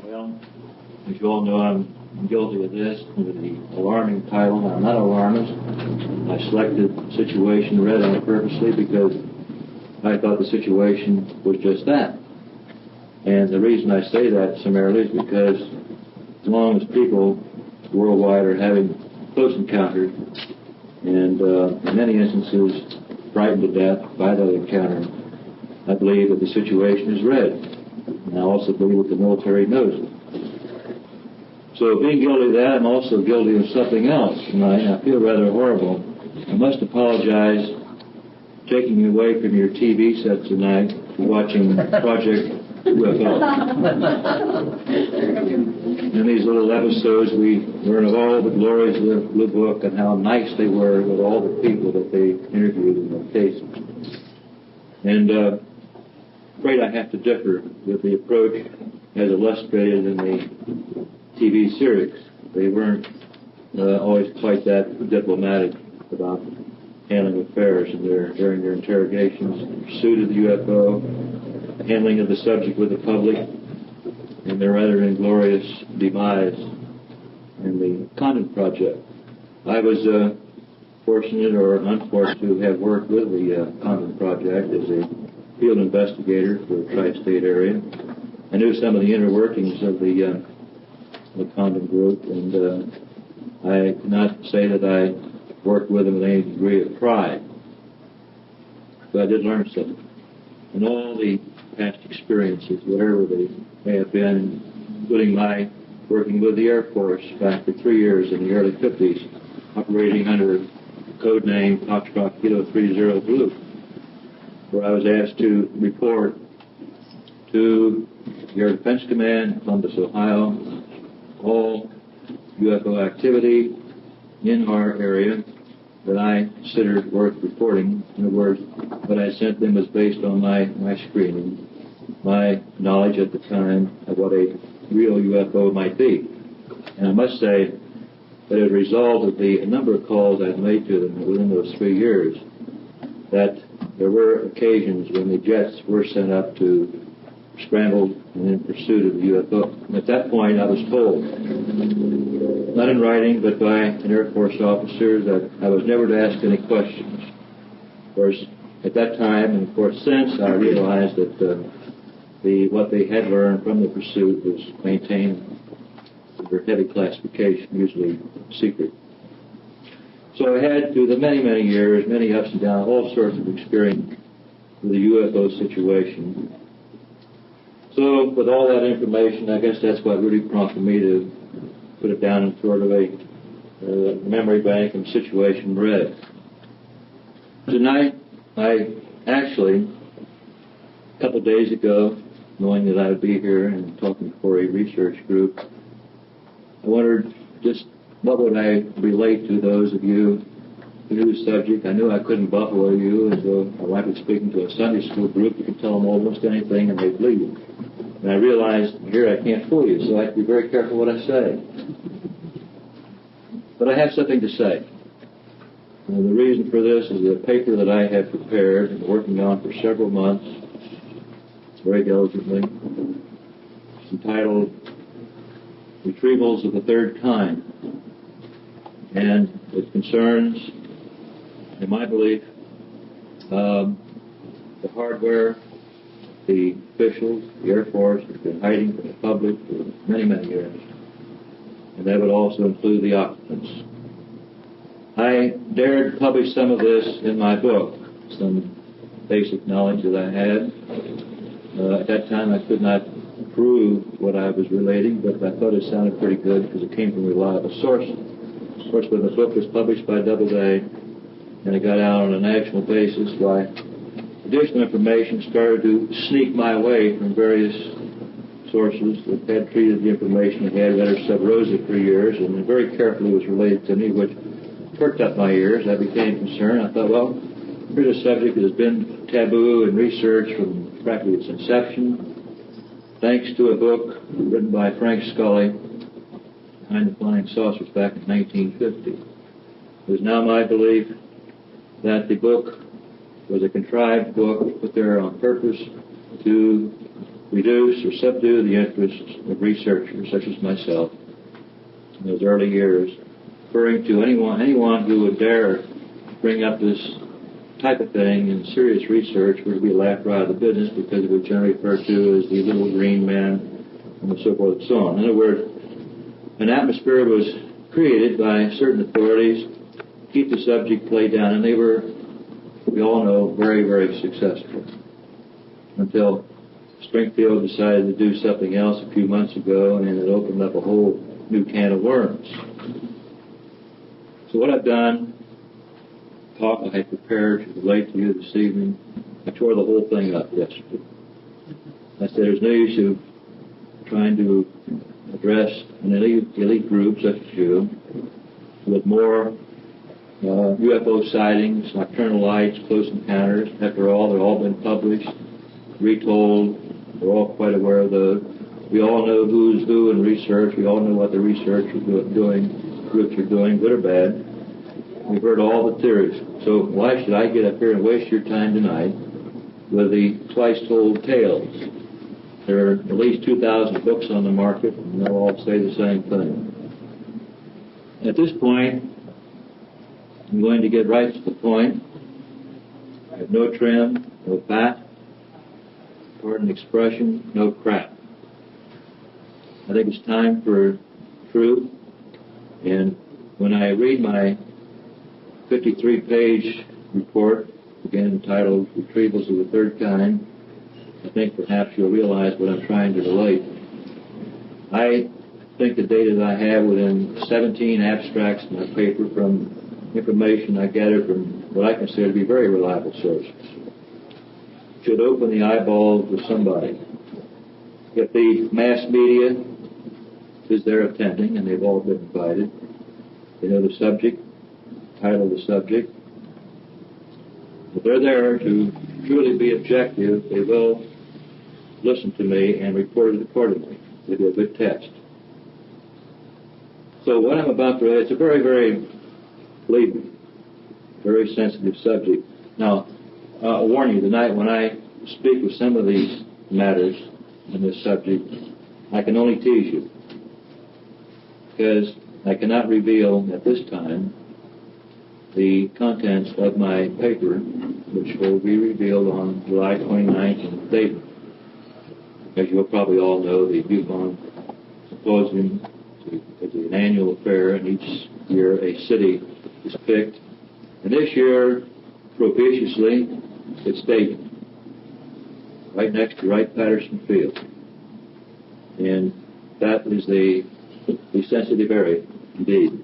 Well, as you all know, I'm guilty of this under the alarming title. I'm not an alarmist. I selected the situation, read on it purposely because I thought the situation was just that. And the reason I say that summarily is because as long as people worldwide are having close encounters and in many instances frightened to death by that encounter, I believe that the situation is read. And I also believe that the military knows it. So being guilty of that, I'm also guilty of something else tonight. I feel rather horrible. I must apologize taking you away from your TV set tonight for watching Project UFO. In these little episodes, we learn of all the glories of the Blue Book and how nice they were with all the people that they interviewed in their cases. And afraid I have to differ with the approach as illustrated in the TV series. They weren't always quite that diplomatic about handling affairs during their interrogations, pursuit of the UFO, handling of the subject with the public, and their rather inglorious demise in the Condon Project. I was fortunate or unfortunate to have worked with the Condon Project as a field investigator for the tri-state area. I knew some of the inner workings of the Condon group, and I cannot say that I worked with them with any degree of pride, but I did learn something. And all the past experiences, whatever they may have been, including my working with the Air Force back for 3 years in the early 50s, operating under the code name Foxtrot Kilo 30 Blue, where I was asked to report to the Air Defense Command, Columbus, Ohio, all UFO activity in our area that I considered worth reporting. In other words, what I sent them was based on my screening, my knowledge at the time of what a real UFO might be. And I must say that as a result of the number of calls I've made to them within those 3 years, that there were occasions when the jets were sent up to scramble in pursuit of the UFO. And at that point, I was told, not in writing, but by an Air Force officer, that I was never to ask any questions. Of course, at that time, and of course since, I realized that what they had learned from the pursuit was maintained under heavy classification, usually secret. So I had, through the many, many years, many ups and downs, all sorts of experience with the UFO situation. So with all that information, I guess that's what really prompted me to put it down in sort of a memory bank and situation read. Tonight, I actually, a couple of days ago, knowing that I would be here and talking for a research group, I wondered just what would I relate to those of you who knew the subject. I knew I couldn't buffalo you, and so my wife was speaking to a Sunday school group. You could tell them almost anything and they'd believe you. And I realized, here I can't fool you, so I have to be very careful what I say. But I have something to say. And the reason for this is a paper that I have prepared and working on for several months, very diligently. It's entitled RetrievaLs of the Third Kind. And it concerns, in my belief, the hardware, the officials, the Air Force has been hiding from the public for many, many years. And that would also include the occupants. I dared publish some of this in my book, some basic knowledge that I had. At that time, I could not prove what I was relating, but I thought it sounded pretty good because it came from reliable sources. Of course, when the book was published by Doubleday and it got out on a national basis, why, additional information started to sneak my way from various sources that had treated the information that had read sub rosa for years, and very carefully was related to me, which perked up my ears. I became concerned. I thought, well, here's a subject that has been taboo in research from practically its inception, thanks to a book written by Frank Scully, Behind the Flying Saucers, back in 1950. It is now my belief that the book was a contrived book put there on purpose to reduce or subdue the interests of researchers such as myself in those early years, referring to anyone who would dare bring up this type of thing in serious research would be laughed right out of the business, because it was generally referred to as the little green man and so forth and so on. In other words, an atmosphere was created by certain authorities to keep the subject played down, and they were, we all know, very, very successful. Until Stringfield decided to do something else a few months ago, and it opened up a whole new can of worms. So what I've done, talk I had prepared to relate to you this evening, I tore the whole thing up yesterday. I said there's no use of trying to address an elite group such as you with more UFO sightings, nocturnal lights, close encounters. After all, they've all been published, retold. We're all quite aware of those. We all know who's who in research. We all know what the research groups are doing, good or bad. We've heard all the theories. So why should I get up here and waste your time tonight with the twice-told tales? There are at least 2,000 books on the market, and they'll all say the same thing. At this point, I'm going to get right to the point. I have no trim, no fat, pardon the expression, no crap. I think it's time for truth, and when I read my 53-page report, again entitled Retrievals of the Third Kind, I think perhaps you'll realize what I'm trying to relate. I think the data that I have within 17 abstracts in my paper from information I gathered from what I consider to be very reliable sources should open the eyeballs of somebody. If the mass media is there attending, and they've all been invited, they know the subject, title of the subject. If they're there to truly be objective, they will listen to me and report it accordingly. They do a good test. So what I'm about to write, it's a very, very, believe me, very sensitive subject. Now, I'll warn you, tonight when I speak with some of these matters in this subject, I can only tease you, because I cannot reveal at this time the contents of my paper, which will be revealed on July 29th in Dayton. As you'll probably all know, the UFO Symposium is an annual affair, and each year a city is picked. And this year, propitiously, it's Dayton, right next to Wright-Patterson Field. And that is the sensitive area, indeed.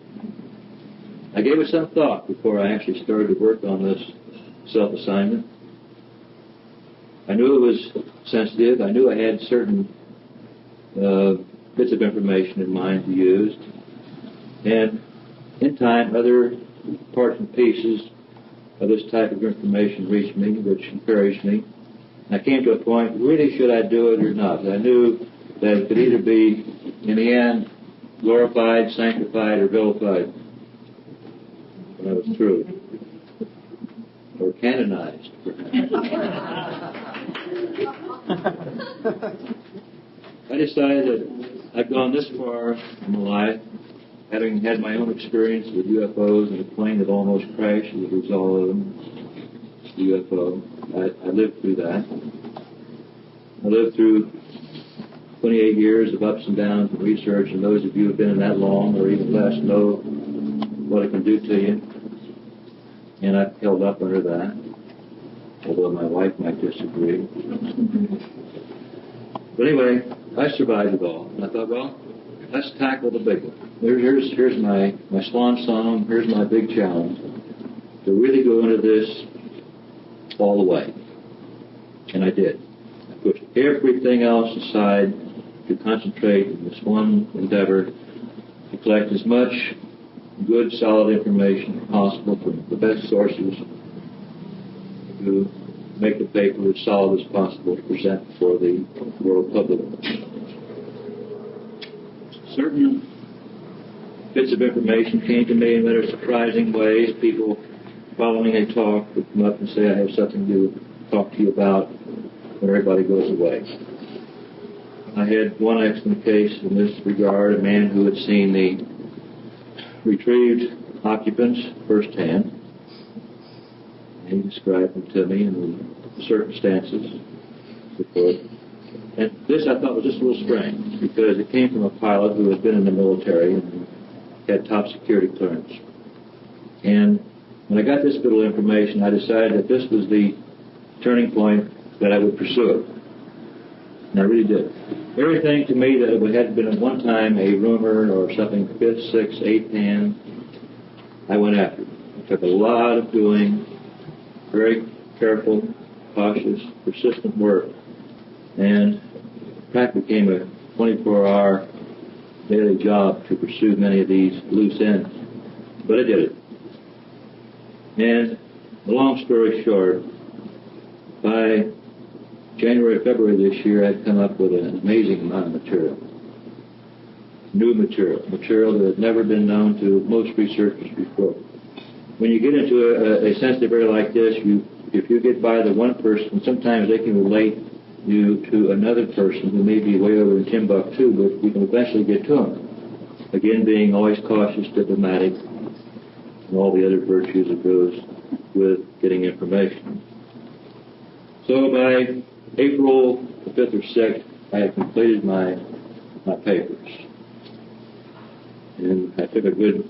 I gave it some thought before I actually started to work on this self-assignment. I knew it was sensitive. I knew I had certain bits of information in mind to use. And in time, other parts and pieces of this type of information reached me, which encouraged me. I came to a point, really, should I do it or not? I knew that it could either be, in the end, glorified, sanctified, or vilified when I was through. Or canonized, perhaps. I decided that I've gone this far in my life, having had my own experience with UFOs and a plane that almost crashed as a result of them, UFO. I lived through that. I lived through 28 years of ups and downs in research, and those of you who have been in that long or even less know what it can do to you. And I've held up under that, although my wife might disagree. But anyway, I survived it all. And I thought, well, let's tackle the big one. Here's my swan song, here's my big challenge, to really go into this all the way. And I did. I put everything else aside to concentrate on this one endeavor to collect as much good, solid information as possible from the best sources to make the paper as solid as possible to present for the world public. Certain bits of information came to me in rather surprising ways. People following a talk would come up and say, I have something to talk to you about when everybody goes away. I had one excellent case in this regard, a man who had seen the retrieved occupants firsthand. He described them to me in the circumstances before. And this I thought was just a little strange because it came from a pilot who had been in the military and had top security clearance. And when I got this little information, I decided that this was the turning point that I would pursue it. And I really did. Everything to me that it had been at one time a rumor or something, fifth, sixth, eighth hand, I went after it. It took a lot of doing, very careful, cautious, persistent work, and practically became a 24-hour daily job to pursue many of these loose ends. But I did it. And the long story short, by January, February this year, I'd come up with an amazing amount of material. New material that had never been known to most researchers before. When you get into a sensitive area like this, if you get by the one person, sometimes they can relate you to another person who may be way over in Timbuktu, but you can eventually get to them. Again, being always cautious, diplomatic, and all the other virtues that goes with getting information. So by April the 5th or 6th, I had completed my papers. And I took a good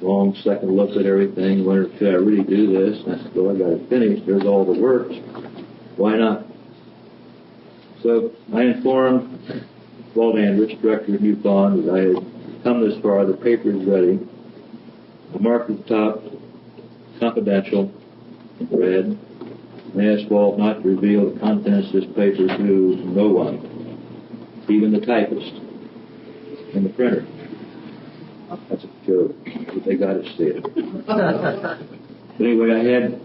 long second look at everything, wondered, should I really do this? And I said, well, I got it finished. There's all the works. Why not? So I informed Walt Andrich, director of UFO, that I had come this far, the paper is ready. I marked at the top, confidential, in red. I asked Walt not to reveal the contents of this paper to no one, even the typist and the printer. That's a joke, but they got to see it. But anyway, I had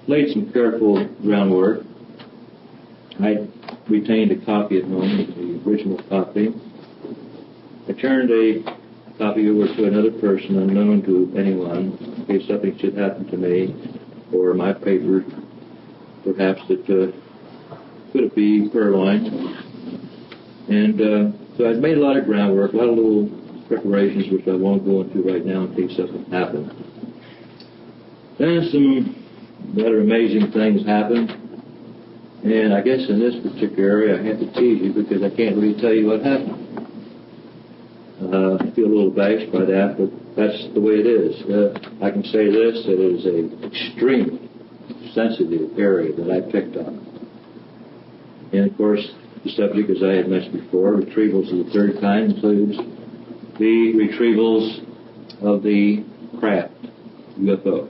laid some careful groundwork. I retained a copy at home, the original copy. I turned a copy over to another person unknown to anyone in case something should happen to me or my paper. Perhaps it could be purloined. And so I'd made a lot of groundwork, a lot of little preparations, which I won't go into right now in case something happened. Then some rather amazing things happened. And I guess in this particular area I have to tease you because I can't really tell you what happened. I feel a little abashed by that, but that's the way it is. I can say this, that it is an extremely sensitive area that I picked on. And of course, the subject, as I had mentioned before, retrievals of the third kind includes the retrievals of the craft, UFO,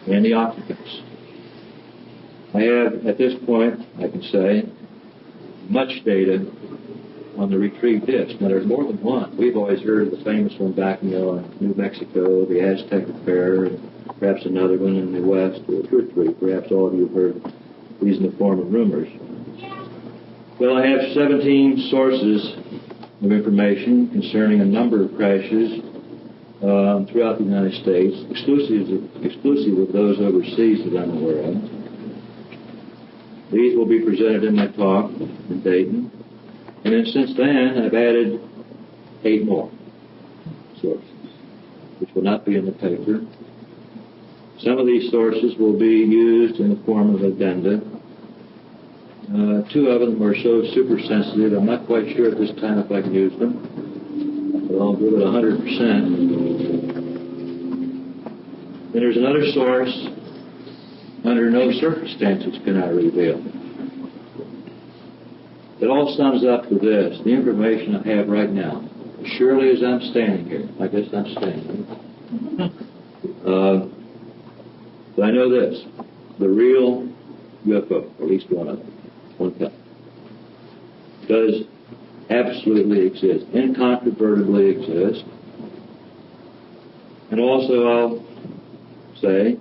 and the occupants. I have, at this point, I can say, much data on the retrieved disc. Now, there's more than one. We've always heard of the famous one back in New Mexico, the Aztec affair, and perhaps another one in the West, or two or three. Perhaps all of you have heard these in the form of rumors. Well, I have 17 sources of information concerning a number of crashes throughout the United States, exclusive of those overseas that I'm aware of. These will be presented in my talk in Dayton. And then since then, I've added 8 more sources, which will not be in the paper. Some of these sources will be used in the form of addenda. 2 of them are so super sensitive, I'm not quite sure at this time if I can use them. But I'll give it 100%. Then there's another source, under no circumstances can I reveal. It all sums up to this, the information I have right now. Surely as I'm standing here, I guess I'm standing. But I know this, the real UFO, at least one of them, one kind, does absolutely exist, incontrovertibly exist. And also I'll say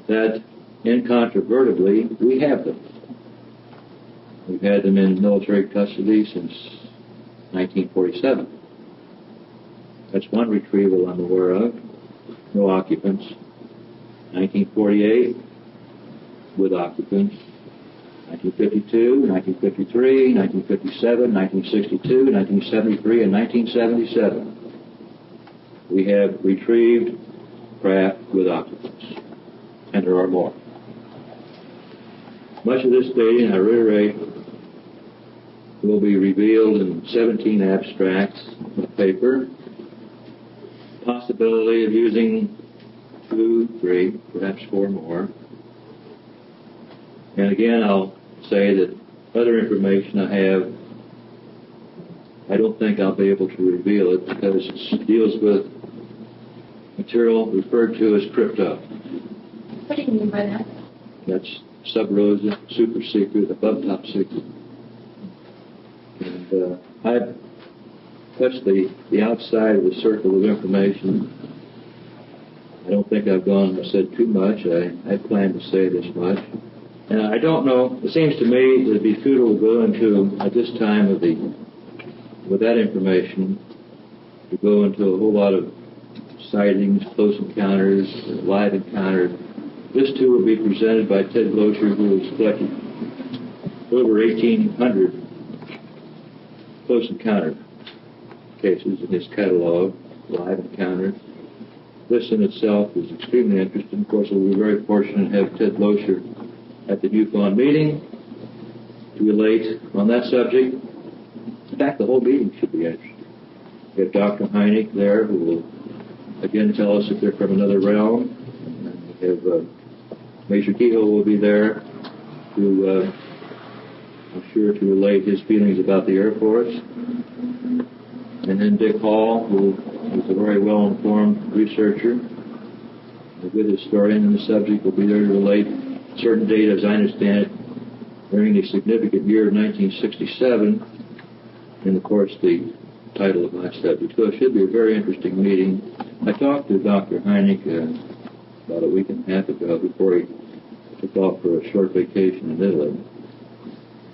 that incontrovertibly we have them. We've had them in military custody since 1947. That's one retrieval I'm aware of. No occupants. 1948 with occupants. 1952, 1953, 1957, 1962, 1973, and 1977. We have retrieved craft with occupants, and there are more. Much of this dating, I reiterate, will be revealed in 17 abstracts of paper. Possibility of using 2, 3, perhaps 4 more. And again, I'll say that other information I have, I don't think I'll be able to reveal it because it deals with material referred to as crypto. What do you mean by that? That's sub rosa, super secret, above top secret. And I've touched the outside of the circle of information. I don't think I've said too much. I plan to say this much. And I don't know, it seems to me that it'd be futile to go into, at this time with that information, to go into a whole lot of sightings, close encounters, live encounters. This too will be presented by Ted Blocher, who has collected over 1,800 close encounter cases in his catalog, live encounters. This in itself is extremely interesting. Of course, we'll be very fortunate to have Ted Blocher at the UFO meeting to relate on that subject. In fact, the whole meeting should be interesting. We have Dr. Heineck there, who will again tell us if they're from another realm. And we have Major Kehoe will be there to, I'm sure, to relate his feelings about the Air Force. And then Dick Hall, who is a very well-informed researcher, a good historian in the subject, will be there to relate certain data, as I understand it, during the significant year of 1967, and of course the title of my subject. So it should be a very interesting meeting. I talked to Dr. Heineck about a week and a half ago before he took off for a short vacation in Italy.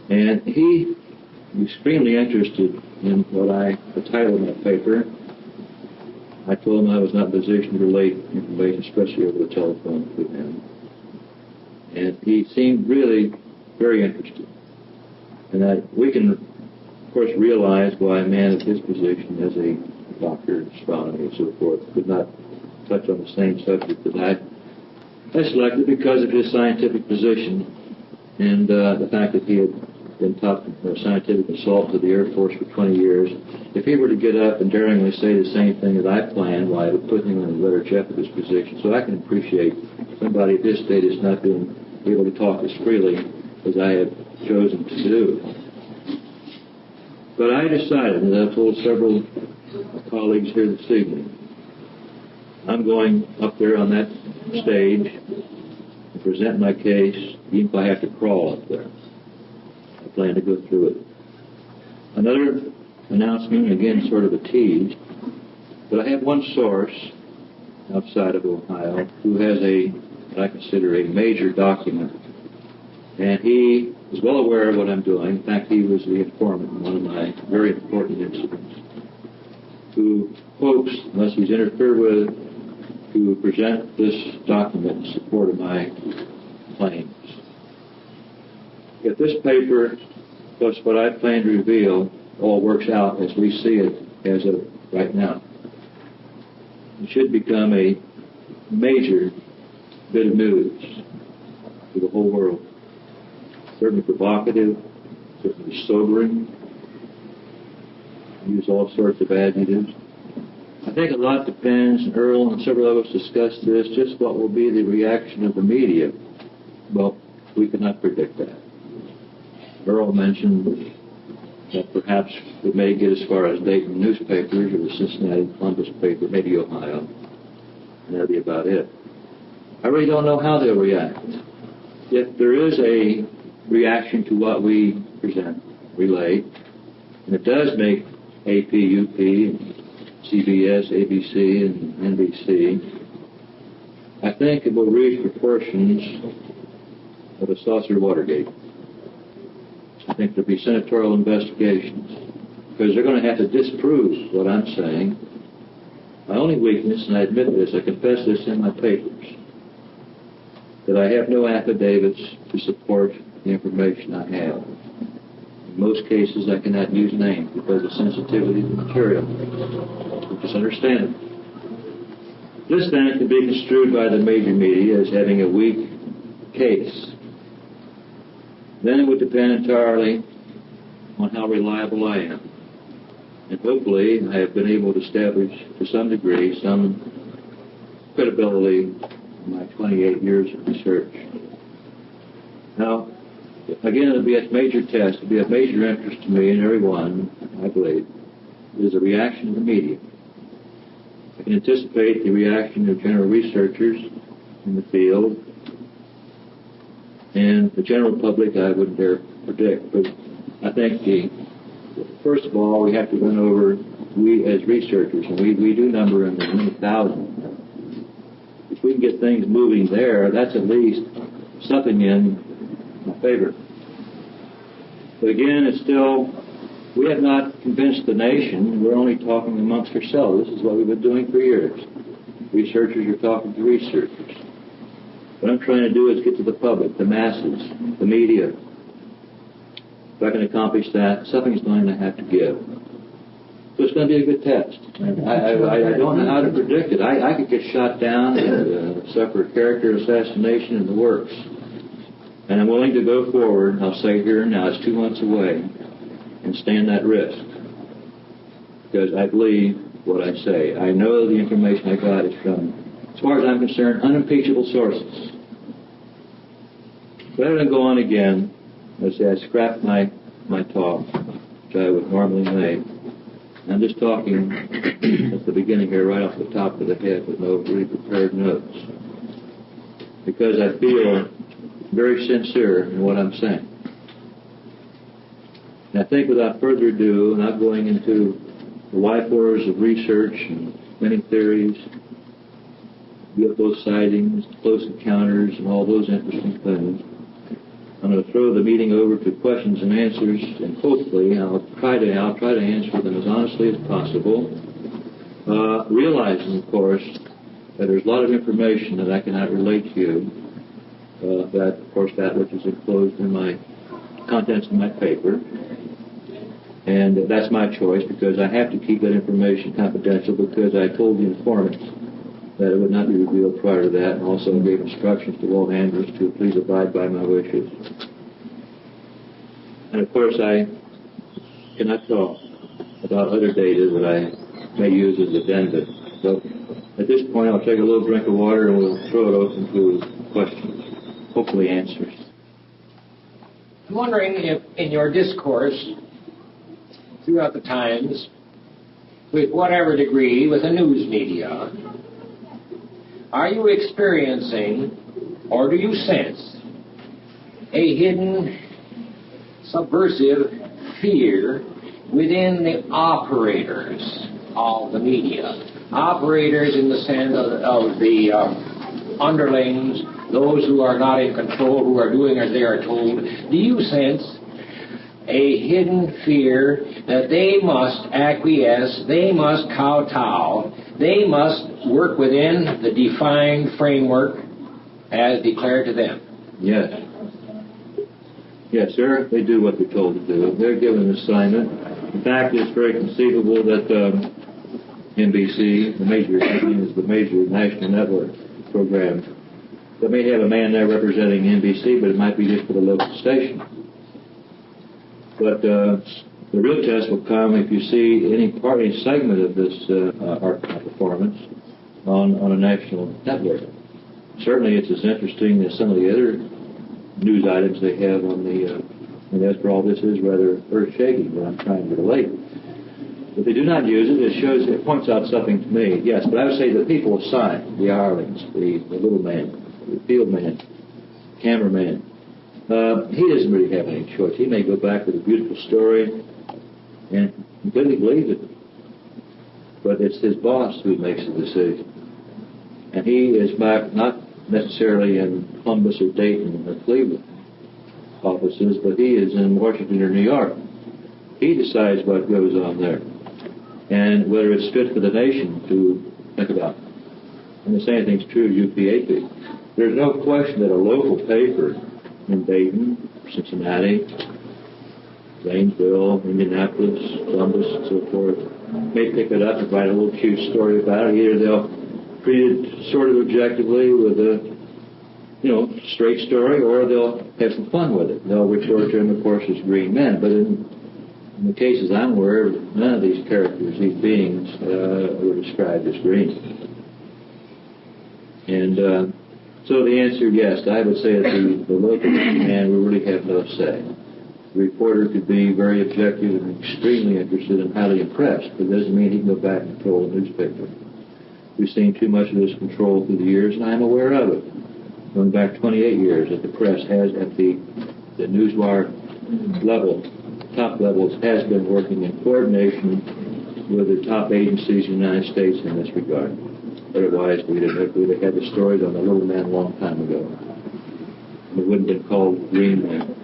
And he was extremely interested in the title of my paper. I told him I was not in a position to relate information, especially over the telephone, to him. And he seemed really very interested. And we can, of course, realize why a man of his position as a doctor in astronomy and so forth could not touch on the same subject that I selected because of his scientific position and the fact that he had been top scientific consultant to the Air Force for 20 years. If he were to get up and daringly say the same thing that I planned, why, it would put him in a better Jeff's position. So I can appreciate somebody at his status not being able to talk as freely as I have chosen to do. But I decided, and I've told several colleagues here this evening, I'm going up there on that stage and present my case, even if I have to crawl up there. I plan to go through it. Another announcement, again, sort of a tease, but I have one source outside of Ohio who has what I consider a major document, and he is well aware of what I'm doing. In fact, he was the informant in one of my very important incidents, who hopes, unless he's interfered with, to present this document in support of my claims. If this paper, plus what I plan to reveal, all works out as we see it as of right now, it should become a major bit of news to the whole world. Certainly provocative, certainly sobering, use all sorts of adjectives. I think a lot depends, and Earl and several of us discussed this, just what will be the reaction of the media. Well, we cannot predict that. Earl mentioned that perhaps it may get as far as Dayton newspapers or the Cincinnati Columbus paper, maybe Ohio, and that'll be about it. I really don't know how they'll react. If there is a reaction to what we present, relate, and it does make AP, UP, CBS, ABC, and NBC, I think it will reach proportions of a saucer Watergate. I think there'll be senatorial investigations because they're going to have to disprove what I'm saying. My only weakness, and I admit this, I confess this in my papers, that I have no affidavits to support the information I have. In most cases, I cannot use names because of sensitivity to the material, which is understandable. This then can be construed by the major media as having a weak case. Then it would depend entirely on how reliable I am. And hopefully I have been able to establish to some degree some credibility in my 28 years of research. Now, again, it'll be a major test, it'll be of major interest to me and everyone, I believe, is the reaction of the media. I can anticipate the reaction of general researchers in the field, and the general public I wouldn't dare predict, but I think first of all, we have to run over, we as researchers, and we do number in the many thousands. If we can get things moving there, that's at least something in my favor. But again, it's still, we have not convinced the nation. We're only talking amongst ourselves. This is what we've been doing for years. Researchers are talking to researchers. What I'm trying to do is get to the public, the masses, the media. If I can accomplish that, something's going to have to give. So it's going to be a good test. I don't know how to predict it. I could get shot down and suffer a character assassination in the works. And I'm willing to go forward, I'll say here and now, it's 2 months away, and stand that risk. Because I believe what I say. I know the information I got is from, as far as I'm concerned, unimpeachable sources. Rather than go on again, I say I scrapped my talk, which I would normally make. I'm just talking at the beginning here, right off the top of the head, with no really prepared notes. Because I feel very sincere in what I'm saying. And I think without further ado, not going into the life horrors of research and many theories, UFO sightings, close encounters, and all those interesting things, I'm going to throw the meeting over to questions and answers, and hopefully I'll try to answer them as honestly as possible, realizing, of course, that there's a lot of information that I cannot relate to you. That, of course, that which is enclosed in my contents of my paper, and that's my choice because I have to keep that information confidential because I told the informants that it would not be revealed prior to that, and also gave instructions to all handlers to please abide by my wishes. And of course, I cannot talk about other data that I may use as addenda. So at this point, I'll take a little drink of water and we'll throw it open to questions. Hopefully answers. I'm wondering if in your discourse throughout the times, with whatever degree, with the news media, are you experiencing or do you sense a hidden subversive fear within the operators of the media? Operators in the sense of the underlings, those who are not in control, who are doing as they are told. Do you sense a hidden fear that they must acquiesce, they must kowtow, they must work within the defined framework as declared to them? Yes. Yes, sir. They do what they're told to do. They're given an assignment. In fact, it's very conceivable that NBC, the major national network program, they may have a man there representing NBC, but it might be just for the local station. But the real test will come if you see any segment of this art performance on a national network. Certainly it's as interesting as some of the other news items they have on the, and after all, this is rather earth-shaking what I'm trying to relate. If they do not use it, it points out something to me. Yes, but I would say the people assigned, the hirelings, the little man, the field man, cameraman, he doesn't really have any choice. He may go back with a beautiful story and completely believe it. But it's his boss who makes the decision. And he is back not necessarily in Columbus or Dayton or Cleveland offices, but he is in Washington or New York. He decides what goes on there and whether it's fit for the nation to think about. And the same thing's true of UPAP. There's no question that a local paper in Dayton, Cincinnati, Zanesville, Indianapolis, Columbus, and so forth, may pick it up and write a little cute story about it. Either they'll treat it sort of objectively with a straight story, or they'll have some fun with it. They'll refer to them, of course, as green men. But in the cases I'm aware of, none of these characters, these beings, were described as green. And so the answer, yes, I would say that the local man will really have no say. The reporter could be very objective and extremely interested and highly impressed, but it doesn't mean he can go back and control the newspaper. We've seen too much of this control through the years, and I'm aware of it. Going back 28 years, that the press has, at the newswire level, top levels, has been working in coordination with the top agencies in the United States in this regard. Otherwise, we'd have had the stories on the little man a long time ago. It wouldn't have been called green men.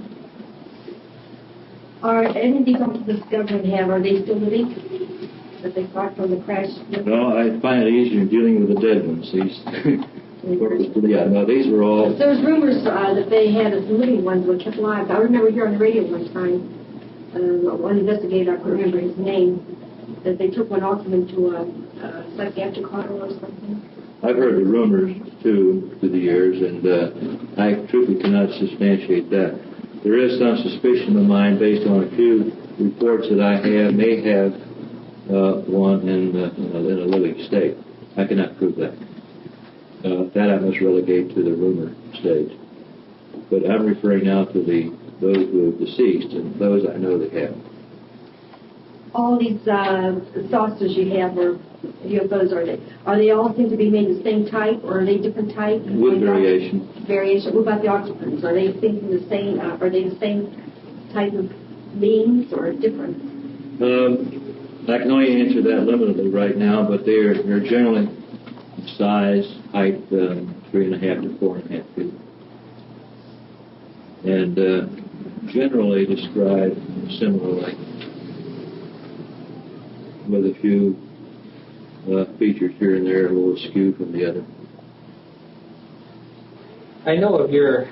Are any of these occupants the government have, are they still living? That they caught from the crash? No, I find it easier dealing with the dead ones. These, no, these were all... There was rumors that they had some living ones were kept alive. I remember hearing on the radio one time, one investigator, I couldn't remember his name, that they took one occupant to a psychiatric hospital or something. I've heard the rumors, too, through the years, and I truly cannot substantiate that. There is some suspicion of mine based on a few reports that I may have one in a living state. I cannot prove that. That I must relegate to the rumor stage. But I'm referring now to those who have deceased, and those I know they have. All these saucers you have, or UFOs, are they all seem to be made the same type, or are they different type? With variation. Variation. What about the occupants? Are they thinking the same? Are they the same type of beings, or different? I can only answer that limitedly right now, but they're generally size, height, 3.5 to 4.5 feet, and generally described similarly, with a few features here and there a little askew from the other. I know of your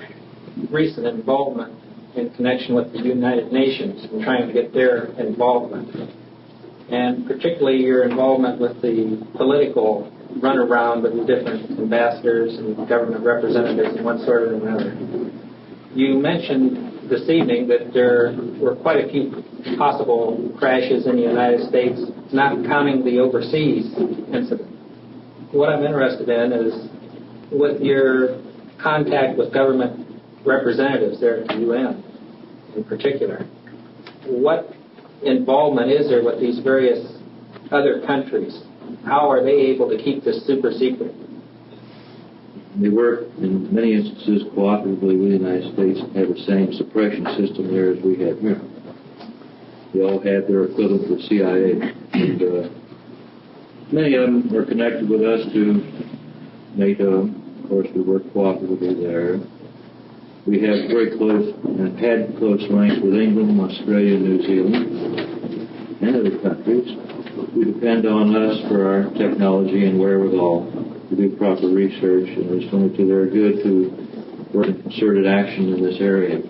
recent involvement in connection with the United Nations and trying to get their involvement, and particularly your involvement with the political runaround with the different ambassadors and government representatives in one sort or another. You mentioned this evening that there were quite a few possible crashes in the United States, not counting the overseas incident. What I'm interested in is, with your contact with government representatives there at the UN in particular, what involvement is there with these various other countries? How are they able to keep this super secret? They work, in many instances, cooperatively with the United States and have the same suppression system there as we have here. They all have their equivalent of the CIA. And many of them are connected with us to NATO. Of course, we work cooperatively there. We have very close, and had close links with England, Australia, New Zealand, and other countries who depend on us for our technology and wherewithal to do proper research, and it's only to their good to work in concerted action in this area.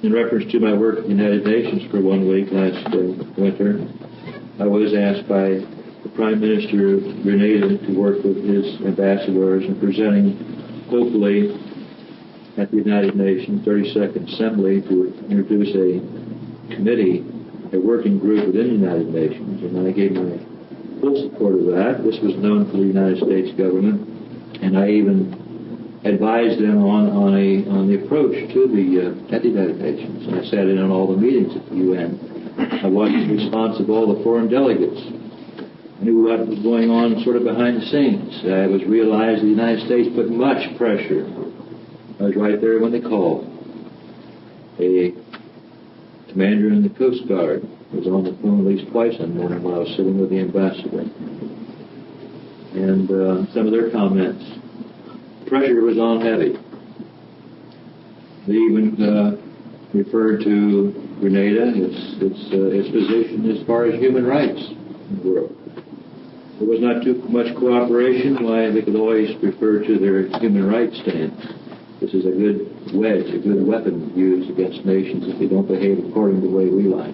In reference to my work at the United Nations for 1 week last winter, I was asked by the Prime Minister of Grenada to work with his ambassadors in presenting, hopefully, at the United Nations 32nd Assembly to introduce a committee, a working group within the United Nations, and I gave my full support of that. This was known for the United States government, and I even advised them on the approach to at the United Nations. And I sat in on all the meetings at the UN. I watched the response of all the foreign delegates. I knew what was going on sort of behind the scenes. I was realized the United States put much pressure. I was right there when they called. A commander in the Coast Guard was on the phone at least twice in the morning while I was sitting with the ambassador. And some of their comments, pressure was on heavy. They even referred to Grenada, its position as far as human rights in the world. There was not too much cooperation. Why, they could always refer to their human rights stand. This is a good wedge, a good weapon used against nations if they don't behave according to the way we like.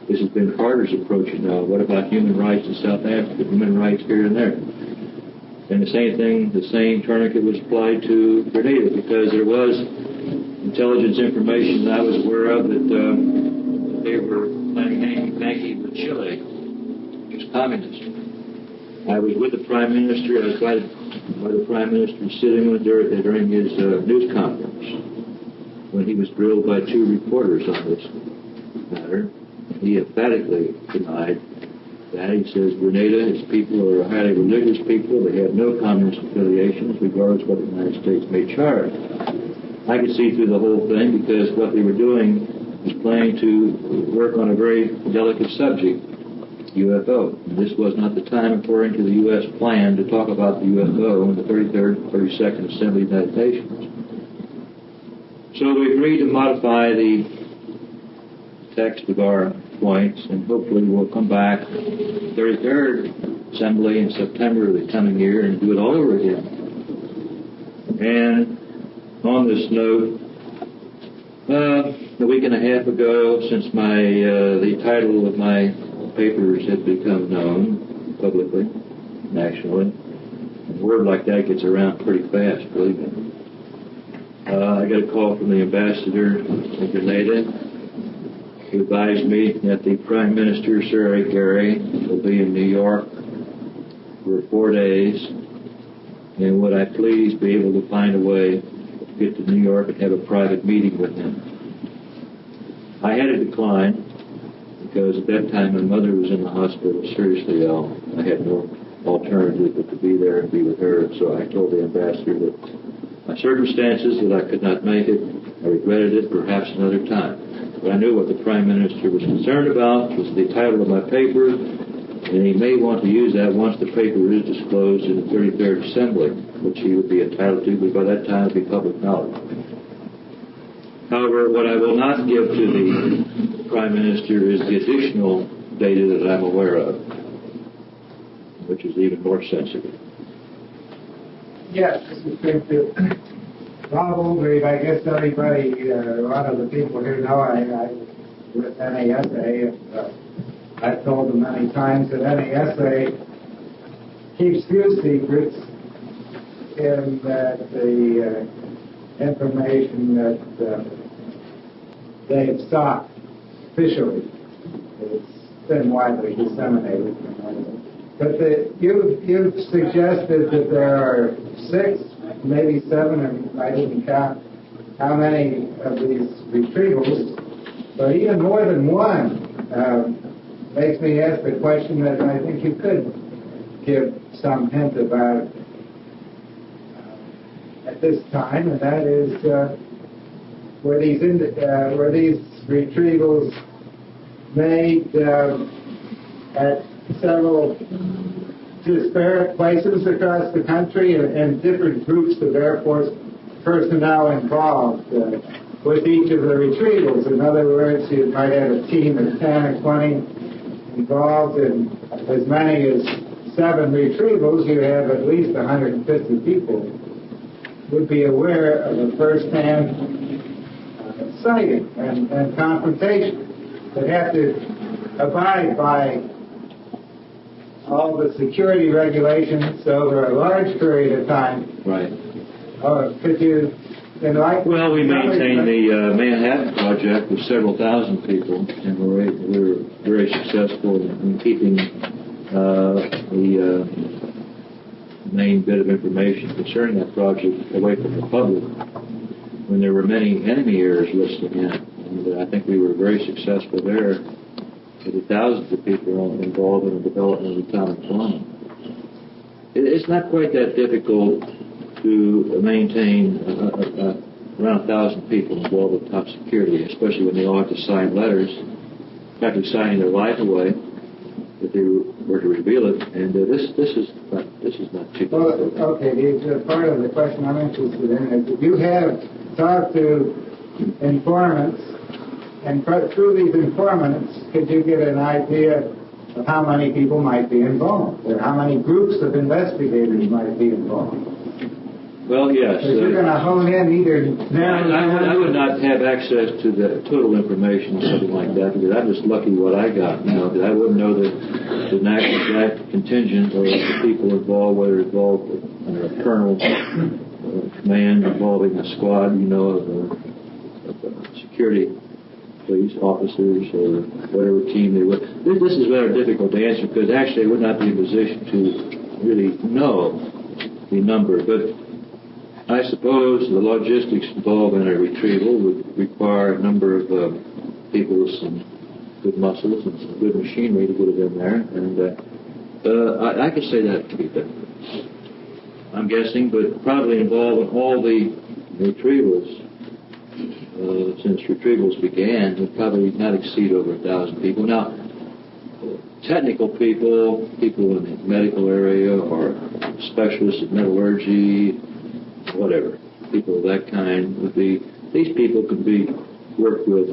This has been Carter's approach now. What about human rights in South Africa, human rights here and there? And the same thing, the same tourniquet was applied to Grenada, because there was intelligence information that I was aware of that they were planning hanky-panky with Chile, which was communist. I was with the Prime Minister. I was invited by the Prime Minister sitting with during his news conference when he was grilled by two reporters on this matter. He emphatically denied that. He says Grenada, its people are a highly religious people. They have no communist affiliations, regardless of what the United States may charge. I could see through the whole thing because what they were doing was planning to work on a very delicate subject, UFO. And this was not the time, according to the U.S. plan, to talk about the UFO in the 33rd, 32nd Assembly of the United Nations. So we agreed to modify the text of our points, and hopefully we'll come back 33rd Assembly in September of the coming year and do it all over again. And on this note, a week and a half ago, since the title of my papers had become known publicly, nationally, and word like that gets around pretty fast, believe me. I got a call from the ambassador of Grenada, who advised me that the Prime Minister, Sir A. Gary, will be in New York for 4 days, and would I please be able to find a way to get to New York and have a private meeting with him. I had to decline, because at that time my mother was in the hospital, seriously ill. I had no alternative but to be there and be with her, so I told the ambassador that my circumstances, that I could not make it. I regretted it, perhaps another time. But I knew what the Prime Minister was concerned about was the title of my paper, and he may want to use that once the paper is disclosed in the 33rd Assembly, which he would be entitled to, but by that time it would be public knowledge. However, what I will not give to the Prime Minister is the additional data that I'm aware of, which is even more sensitive. Yes, Mr. Stringfield. Bob Oldgrave, I guess everybody, a lot of the people here know I with NASA. I've told them many times that NASA keeps few secrets, in that the information that they've sought officially it's been widely disseminated. But you've suggested that there are 6, maybe 7, and I didn't count how many of these retrievals, but even more than one makes me ask the question that I think you could give some hint about at this time, and that is were these retrievals made at several disparate places across the country and different groups of Air Force personnel involved with each of the retrievals. In other words, you might have a team of 10 or 20 involved in as many as 7 retrievals. You have at least 150 people would be aware of a first-hand sighting and confrontation. They have to abide by all the security regulations over a large period of time. Right. Could you enlighten? Well, we maintained the Manhattan Project with several thousand people, and we were very successful in keeping the main bit of information concerning that project away from the public when there were many enemy areas listed in it. And I think we were very successful there with the thousands of people involved in the development of atomic bomb. It's not quite that difficult to maintain around 1,000 people involved with top security, especially when they all have to sign letters, practically signing their life away if they were to reveal it. And this is not too difficult. Well, okay, part of the question I'm interested in is if you have talked to informants, and through these informants, could you get an idea of how many people might be involved, or how many groups of investigators might be involved? Well, yes. If you're going to hone in either now I would not have access to the total information or something like that, because I'm just lucky what I got. I wouldn't know the exact contingent or the people involved, whether involved under a colonel command involving a squad, of security police officers or whatever team they were. This is rather difficult to answer, because actually I would not be in a position to really know the number, but I suppose the logistics involved in a retrieval would require a number of people with some good muscles and some good machinery to get it in there, and I could say that to be done. I'm guessing, but probably involving all the retrievals since retrievals began would probably not exceed over 1,000 people. Now, technical people in the medical area or specialists in metallurgy, whatever, people of that kind would be, these people could be worked with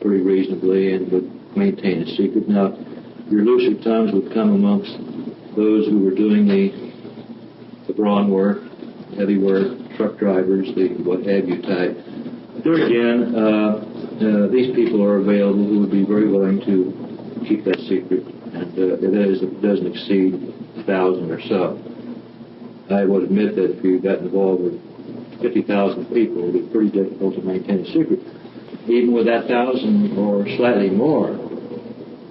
pretty reasonably and would maintain a secret. Now, your looser tongues would come amongst those who were doing the brawn work, heavy work, truck drivers, the what have you type. There again, these people are available who would be very willing to keep that secret, and if it doesn't exceed 1,000 or so. I would admit that if you got involved with 50,000 people, it would be pretty difficult to maintain a secret. Even with that 1,000 or slightly more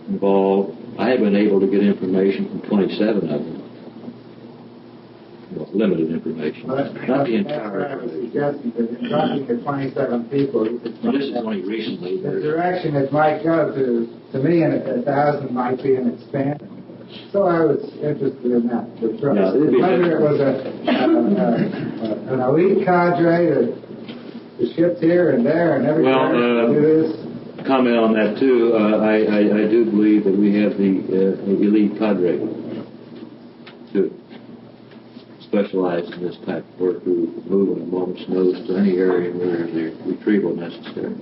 involved, I have been able to get information from 27 of them. Well, limited information. Well, not the entire. That's what I was suggesting, because in talking to 27 people, This is only recently. the direction it might go to me, and 1,000 might be an expansion. So I was interested in that. Whether it was an elite cadre that shipped here and there and everywhere to do this. Comment on that too. I do believe that we have the elite cadre too, specialized in this type of work, who move on a moment's notice to any area where there's a retrieval necessary.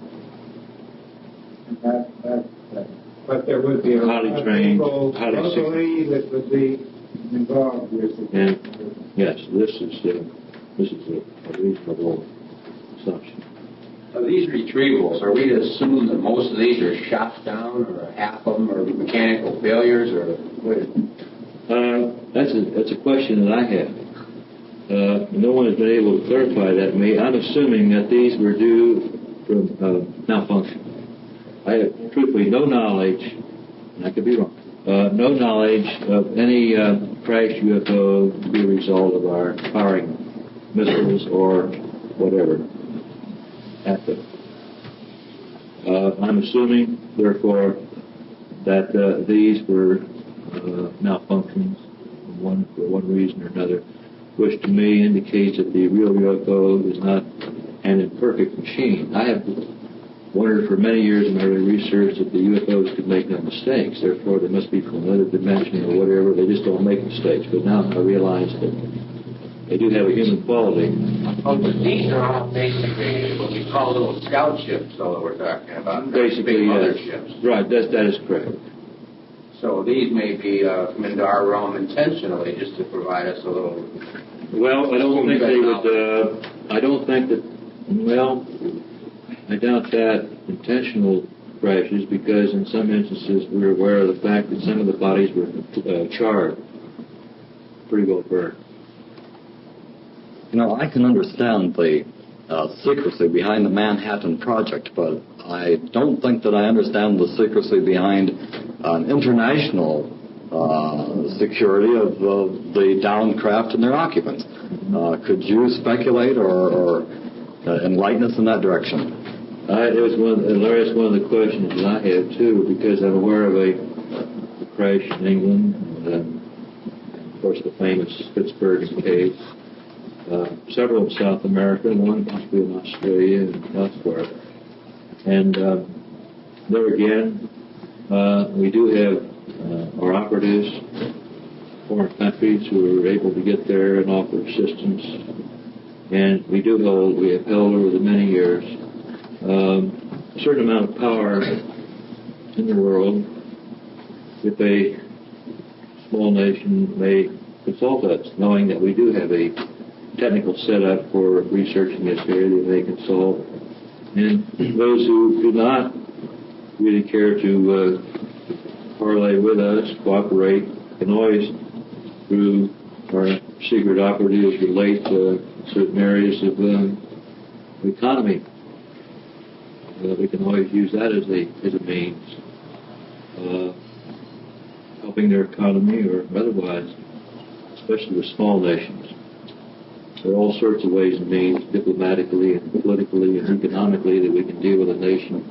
But there would be a lot of people highly locally that would be involved. And yes, this is a reasonable assumption. These retrievals, are we to assume that most of these are shot down, or half of them are mechanical failures, or what? That's a question that I have. No one has been able to clarify that to me. I'm assuming that these were due from malfunction. I have truthfully no knowledge, and I could be wrong, no knowledge of any crashed UFO to be a result of our firing missiles or whatever at them. I'm assuming, therefore, that these were malfunctions for one reason or another, which to me indicates that the real UFO is not an imperfect machine. I have wondered for many years in my early research that the UFOs could make no mistakes. Therefore, they must be from another dimension or whatever. They just don't make mistakes. But now I realize that they do have a human quality. Oh, but these are all basically what we call little scout ships, so that we're talking about. Basically, big motherships. Right, that is correct. So these may be come into our realm intentionally just to provide us a little... Well, I don't think they would, I don't think that, well, I doubt that intentional crashes, because in some instances we're aware of the fact that some of the bodies were charred, pretty well burned. I can understand the secrecy behind the Manhattan Project, but I don't think that I understand the secrecy behind international security of the downed craft and their occupants. Could you speculate or enlighten us in that direction? Larry, it's one of the questions that I have too, because I'm aware of a crash in England, and of course the famous Pittsburgh case, several in South America, one possibly in Australia and elsewhere. And there again, we do have our operatives, foreign countries, who are able to get there and offer assistance. And we have held over the many years a certain amount of power in the world if a small nation may consult us, knowing that we do have a technical setup for researching this area that they can solve. And those who do not really care to parlay with us, cooperate, can always, through our secret operatives, relate certain areas of the economy. We can always use that as a means, helping their economy or otherwise, especially with small nations. There are all sorts of ways and means, diplomatically and politically and economically, that we can deal with a nation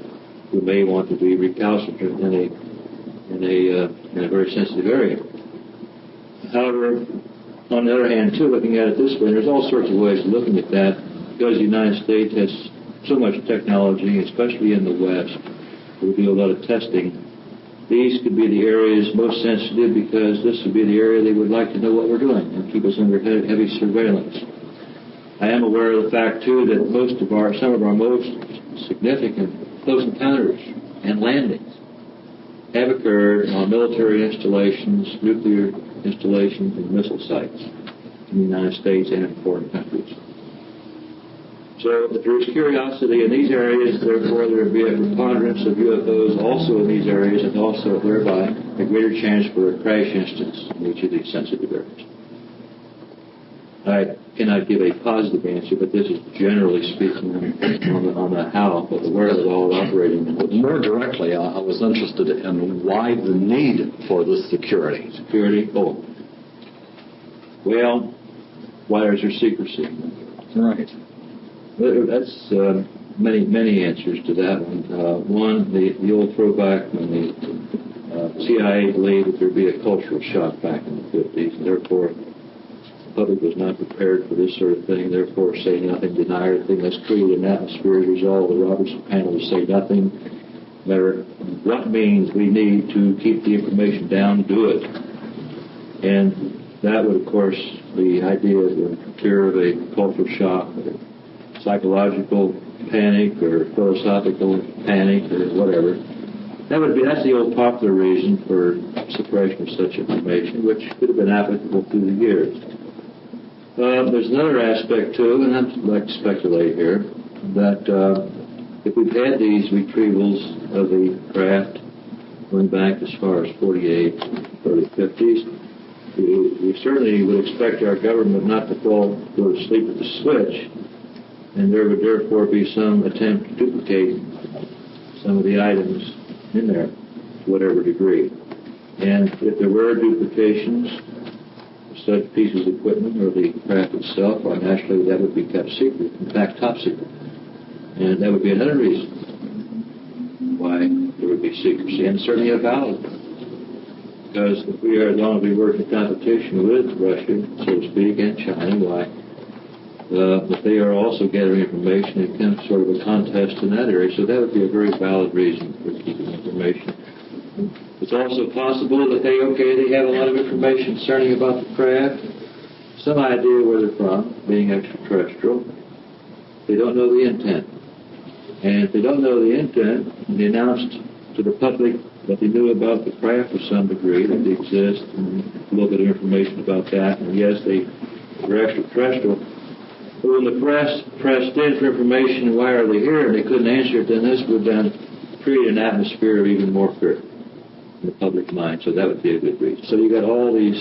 who may want to be recalcitrant in a very sensitive area. However, on the other hand, too, looking at it this way, there's all sorts of ways of looking at that, because the United States has so much technology, especially in the West. We do a lot of testing. These could be the areas most sensitive, because this would be the area they would like to know what we're doing and keep us under heavy surveillance. I am aware of the fact, too, that some of our most significant close encounters and landings have occurred on military installations, nuclear installations, and missile sites in the United States and in foreign countries. So if there is curiosity in these areas, therefore there will be a preponderance of UFOs also in these areas, and also thereby a greater chance for a crash instance in each of these sensitive areas. I cannot give a positive answer, but this is generally speaking on the how, but the wherewithal operating. More directly, I was interested in why the need for this security. Security? Oh. Well, why is there secrecy? Right. That's many answers to that one. One, the old throwback when the CIA believed that there would be a cultural shock back in the 50s, and therefore the public was not prepared for this sort of thing, therefore say nothing, deny everything. Let's create an atmosphere, resolve the Robertson panel to say nothing, no matter what means we need to keep the information down, do it. And that would, of course, the idea of the fear of a cultural shock, or psychological panic, or philosophical panic, or whatever. That's the old popular reason for suppression of such information, which could have been applicable through the years. There's another aspect to it, and I'd like to speculate here, that if we've had these retrievals of the craft going back as far as 48, early 50s, we certainly would expect our government not to go to sleep at the switch, and there would therefore be some attempt to duplicate some of the items in there to whatever degree. And if there were duplications of such pieces of equipment or the craft itself, well, naturally that would be kept secret, in fact top secret. And that would be another reason why there would be secrecy, and certainly a valid one. Because if we are, as long as we work in competition with Russia, so to speak, and China, why, but they are also gathering information. It becomes sort of a contest in that area, so that would be a very valid reason for keeping information. It's also possible that they have a lot of information concerning about the craft, some idea where they're from, being extraterrestrial. They don't know the intent. And if they don't know the intent, they announced to the public that they knew about the craft to some degree, that they exist, and a little bit of information about that. And yes, they were extraterrestrial. But when the press pressed in for information, why are they here, and they couldn't answer it, then this would then create an atmosphere of even more fear in the public mind. So that would be a good reason. So you got all these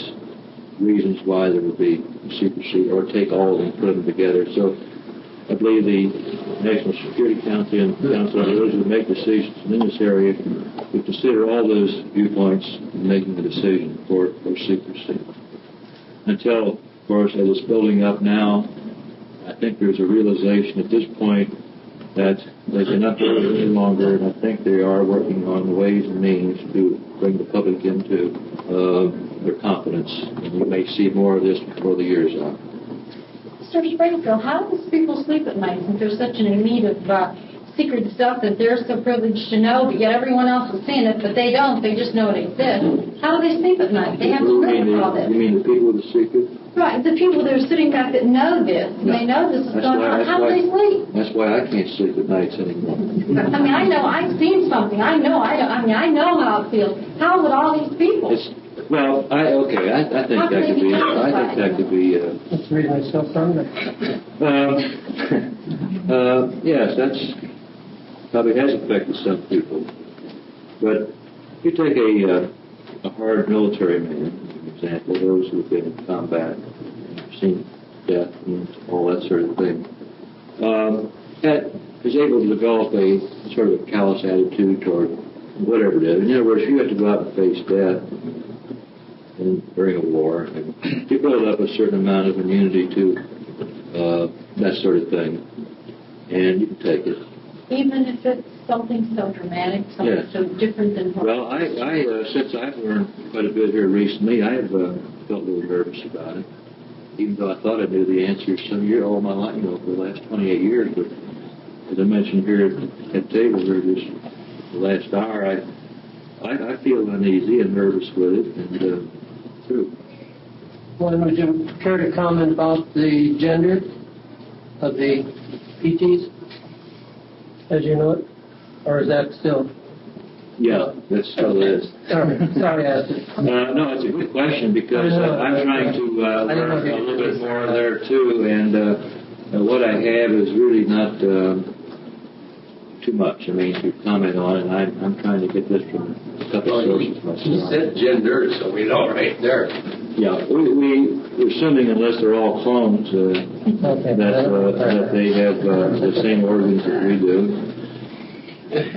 reasons why there would be secrecy, or take all of them, put them together. So I believe the National Security Council and those who make decisions in this area would consider all those viewpoints in making a decision for secrecy. Until, of course, as it's building up now, I think there's a realization at this point that they cannot do it any longer, and I think they are working on the ways and means to bring the public into their confidence. And you may see more of this before the year's out. Mr. Stringfield, how do these people sleep at night since they're such in need of secret stuff that they're so privileged to know, but yet everyone else is seeing it, but they don't? They just know it exists. How do they sleep at night? They have to live with all this. You mean the people with the secret? Right, the people that are sitting back that know this, and they know this is going on. How do they sleep? That's why I can't sleep at nights anymore. I mean, I know I've seen something. I know how it feels. How would all these people? Well, I think that could be. I think that could be. That's the reason I still from there. Yes, that's probably has affected some people. But if you take a hard military man, for example, those who've been in combat, seen death and all that sort of thing, that is able to develop a sort of a callous attitude toward whatever it is. In other words, you have to go out and face death during a war, and you build up a certain amount of immunity to that sort of thing, and you can take it. Even if it's something so dramatic, something so different than what... Well, I since I've learned quite a bit here recently, I have felt a little nervous about it, even though I thought I knew the answers all my life, for the last 28 years. But as I mentioned here at the table here just the last hour, I feel uneasy and nervous with it, and true. Well, would you care to comment about the gender of the PTs, as you know it? Or is that still? Yeah, that still is. Sorry, I asked it. No, it's a good question because I'm trying to learn a little bit more there too, and what I have is really not too much. I mean, to comment on it, and I'm trying to get this from a couple of sources myself. You said gender, so we know right there. Yeah, we're assuming unless they're all clones that they have the same organs that we do.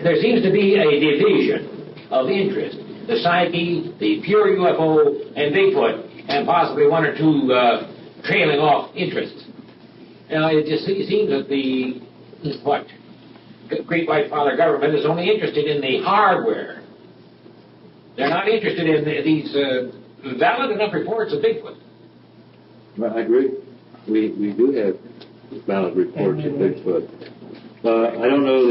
There seems to be a division of interest. The psyche, the pure UFO, and Bigfoot, and possibly one or two trailing off interests. Now, it just seems that the Great White Father government is only interested in the hardware. They're not interested in these valid enough reports of Bigfoot. Well, I agree. We do have valid reports of Bigfoot. I don't know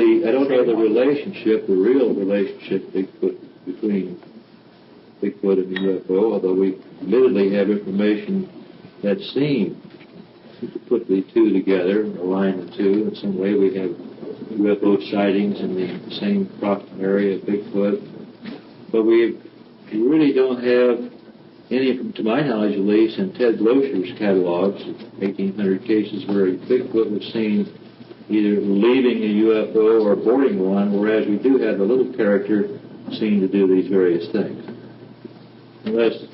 the relationship, the real relationship between Bigfoot and the UFO, although we admittedly have information that seems to put the two together, align the two. In some way we have UFO sightings in the same approximate area of Bigfoot. But we really don't have any, to my knowledge at least, in Ted Glosher's catalogs, 1,800 cases where Bigfoot was seen either leaving a UFO or boarding one, whereas we do have a little character seen to do these various things. Unless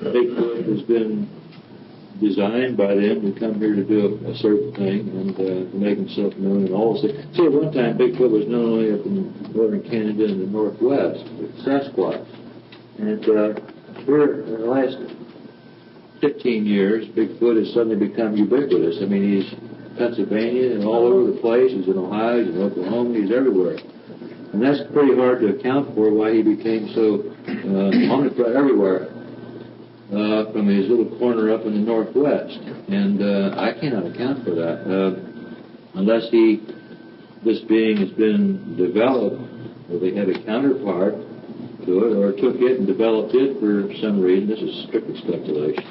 Bigfoot has been designed by them to come here to do a certain thing and to make himself known in all the things. See, at one time Bigfoot was known only up in northern Canada and the northwest, with Sasquatch. And here in the last 15 years, Bigfoot has suddenly become ubiquitous. I mean, he's in Pennsylvania and all over the place. He's in Ohio, he's in Oklahoma, he's everywhere. And that's pretty hard to account for why he became so omnipresent everywhere. From his little corner up in the northwest, and I cannot account for that unless this being has been developed, or they have a counterpart to it, or took it and developed it for some reason. This is strictly speculation,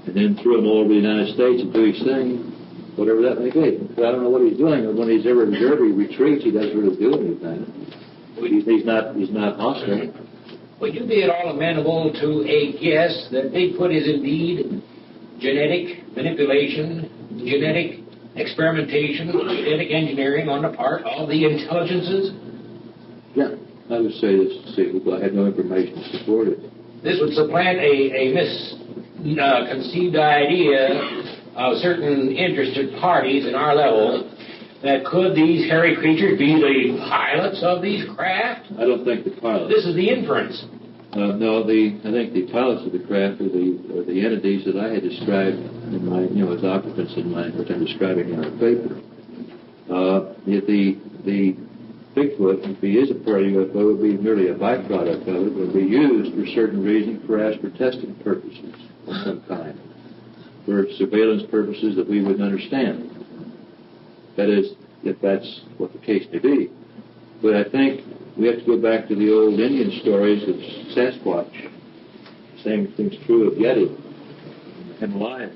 and then threw him all over the United States and do his thing, whatever that may be. But I don't know what he's doing. When he's ever observed, he retreats. He doesn't really do anything. He's not hostile. Would you be at all amenable to a guess that Bigfoot is indeed genetic manipulation, genetic experimentation, genetic engineering on the part of the intelligences? Yeah, I would say this. See, I had no information to support it. This would supplant a misconceived idea of certain interested parties in our level that could these hairy creatures be the pilots of these craft? I don't think the pilots. This is the inference. No, I think the pilots of the craft are the entities that I had described in my, as occupants in my, which I'm describing in our paper. The Bigfoot, if he is a part of UFO, would be merely a byproduct of it, would be used for certain reasons, perhaps for testing purposes of some kind, for surveillance purposes that we wouldn't understand. That is, if that's what the case may be. But I think we have to go back to the old Indian stories of Sasquatch. Same thing's true of Yeti and Himalayas.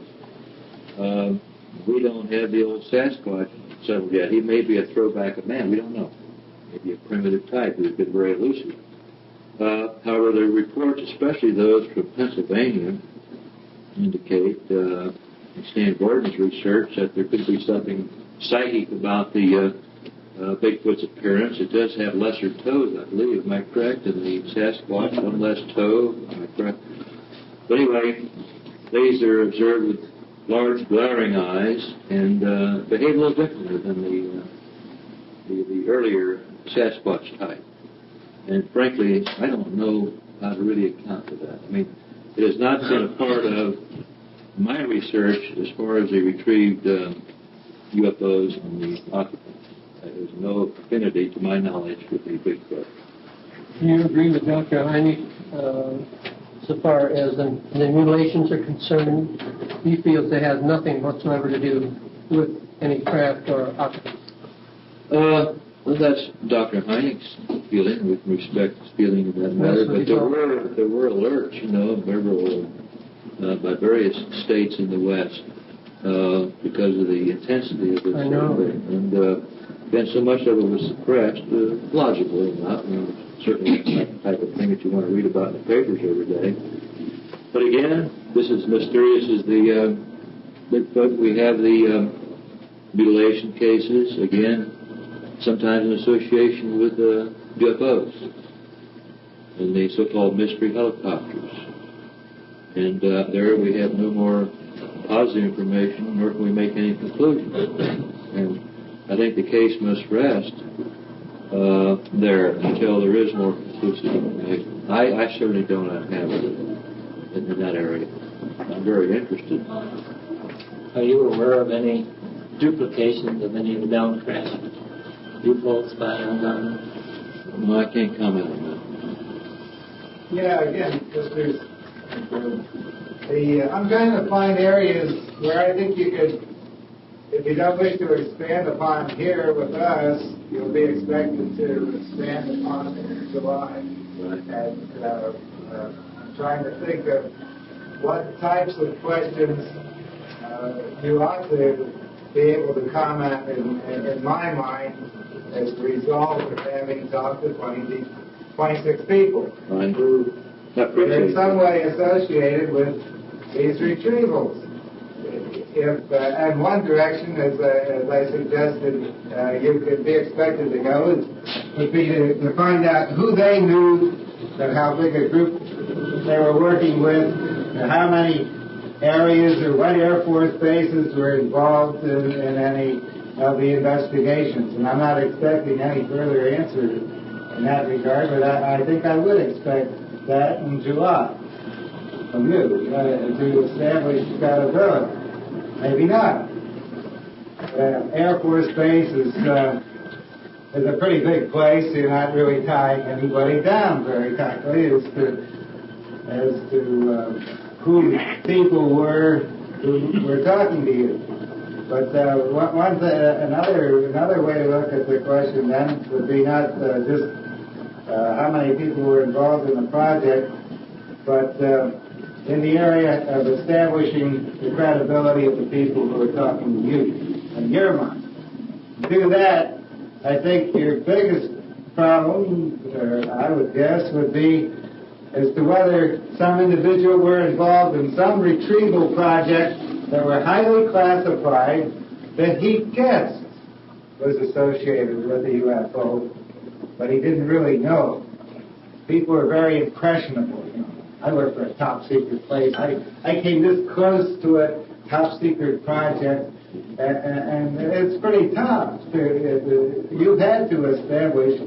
We don't have the old Sasquatch settled yet. He may be a throwback of man. We don't know. Maybe a primitive type who's been very elusive. However, the reports, especially those from Pennsylvania, indicate, Stan Gordon's research, that there could be something psychic about the Bigfoot's appearance. It does have lesser toes, I believe. Am I correct? And the Sasquatch, one less toe. Am I correct? But anyway, these are observed with large, glaring eyes and behave a little differently than the earlier Sasquatch type. And frankly, I don't know how to really account for that. I mean, it has not been a part of my research as far as the retrieved UFOs and the occupants. There's no affinity, to my knowledge, with the Bigfoot. Do you agree with Dr. Heine so far as the mutilations are concerned? He feels they have nothing whatsoever to do with any craft or occupants. Well, that's Dr. Heine's feeling, with respect to his feeling in that matter. But there were alerts, by various states in the West because of the intensity of this survey. And then so much of it was suppressed, logically enough. Certainly it's not the type of thing that you want to read about in the papers every day. But again, this is mysterious as the Bigfoot. We have the mutilation cases, again, sometimes in association with UFOs and the so-called mystery helicopters. And there we have no more positive information, nor can we make any conclusions. And I think the case must rest there until there is more conclusive information. I certainly don't have it in that area. I'm very interested. Are you aware of any duplications of any of the down crash UFOs by our government? No, I can't comment on that. Yeah, again, I'm trying to find areas where I think you could, if you don't wish to expand upon here with us, you'll be expected to expand upon in July. Right. And I'm trying to think of what types of questions you ought to be able to comment in my mind as a result of having talked to 26 people Right. who are in some way associated with these retrievals. If, and one direction, as I suggested, you could be expected to go would be to find out who they knew and how big a group they were working with, and how many areas or what Air Force bases were involved in any of the investigations. And I'm not expecting any further answer in that regard, but I think I would expect that in July from you to establish credibility. Maybe not. Air Force Base is a pretty big place. You're not really tying anybody down very tightly as to who people were who were talking to you. But another way to look at the question then would be not just how many people were involved in the project, but in the area of establishing the credibility of the people who are talking to you in your mind. To do that, I think your biggest problem, I would guess, would be as to whether some individual were involved in some retrieval project that were highly classified that he guessed was associated with the UFO, but he didn't really know. People are very impressionable. I work for a top secret place. I came this close to a top secret project, and it's pretty tough. You've had to establish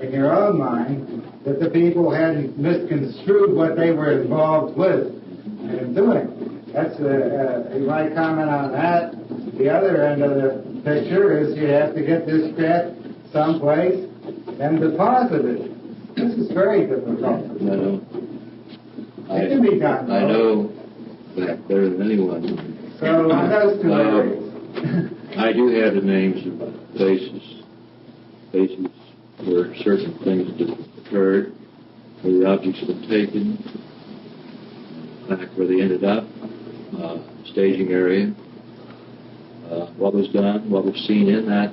in your own mind that the people hadn't misconstrued what they were involved with and doing. That's you might comment on that. The other end of the picture is you have to get this craft someplace and deposit it. This is very difficult. No. It can be done. I know that better than anyone. So on those two areas. I do have the names of places where certain things occurred, where the objects were taken, back where they ended up, staging area, what was done, what was seen in that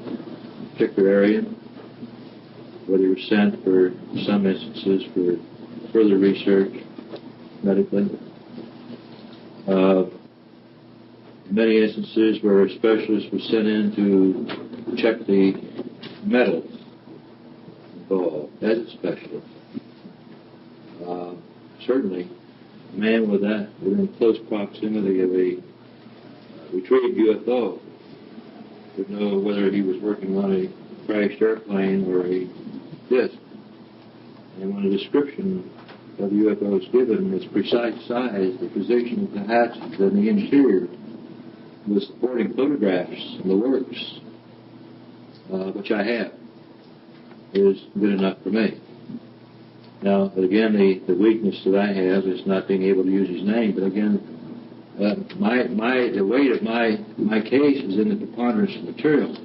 particular area, where they were sent for some instances for further research medically. Many instances where a specialist was sent in to check the metals involved as a specialist. Certainly, a man with that within close proximity of a retrieved UFO would know whether he was working on a crashed airplane or a disc. And when a description of the UFO is given, its precise size, the position of the hatches and the interior, the supporting photographs and the works, which I have, is good enough for me. Now, but again, the weakness that I have is not being able to use his name. But again, the weight of my case is in the preponderance of material.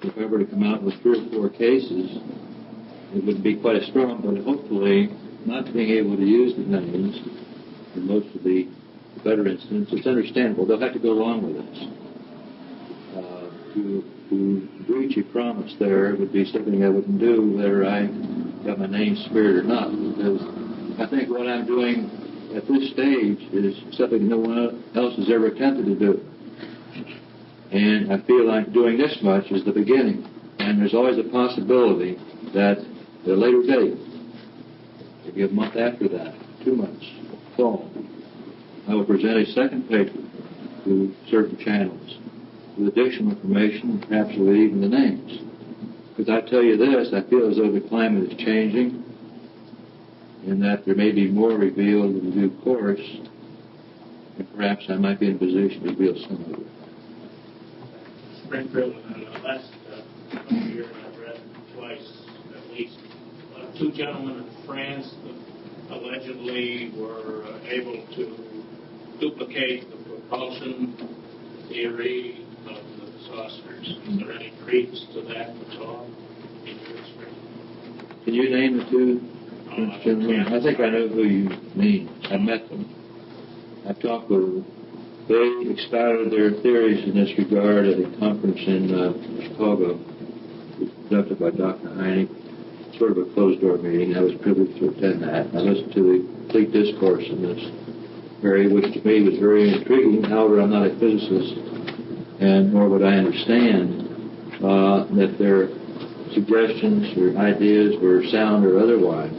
If I were to come out with 3 or 4 cases, it would be quite strong. But hopefully, not being able to use the names in most of the better instances, it's understandable. They'll have to go along with us. To breach a promise there would be something I wouldn't do whether I got my name spared or not, because I think what I'm doing at this stage is something no one else has ever attempted to do. And I feel like doing this much is the beginning. And there's always a possibility that at a later date, maybe a month after that, 2 months, fall, I will present a second paper to certain channels with additional information, perhaps with even the names. Because I tell you this, I feel as though the climate is changing and that there may be more revealed in due course, and perhaps I might be in a position to reveal some of it. Springfield, last year I've read twice at least, 2 gentlemen in France that allegedly were able to duplicate the propulsion theory of the saucers. Is there any credence to that at all in your experience? Can you name the 2 gentlemen? I think I know who you mean. I met them. I've talked with them. They expounded their theories in this regard at a conference in Chicago, conducted by Dr. Heine, sort of a closed-door meeting. I was privileged to attend that. I listened to the complete discourse in this area, which to me was very intriguing. However, I'm not a physicist, and nor would I understand that their suggestions or ideas were sound or otherwise.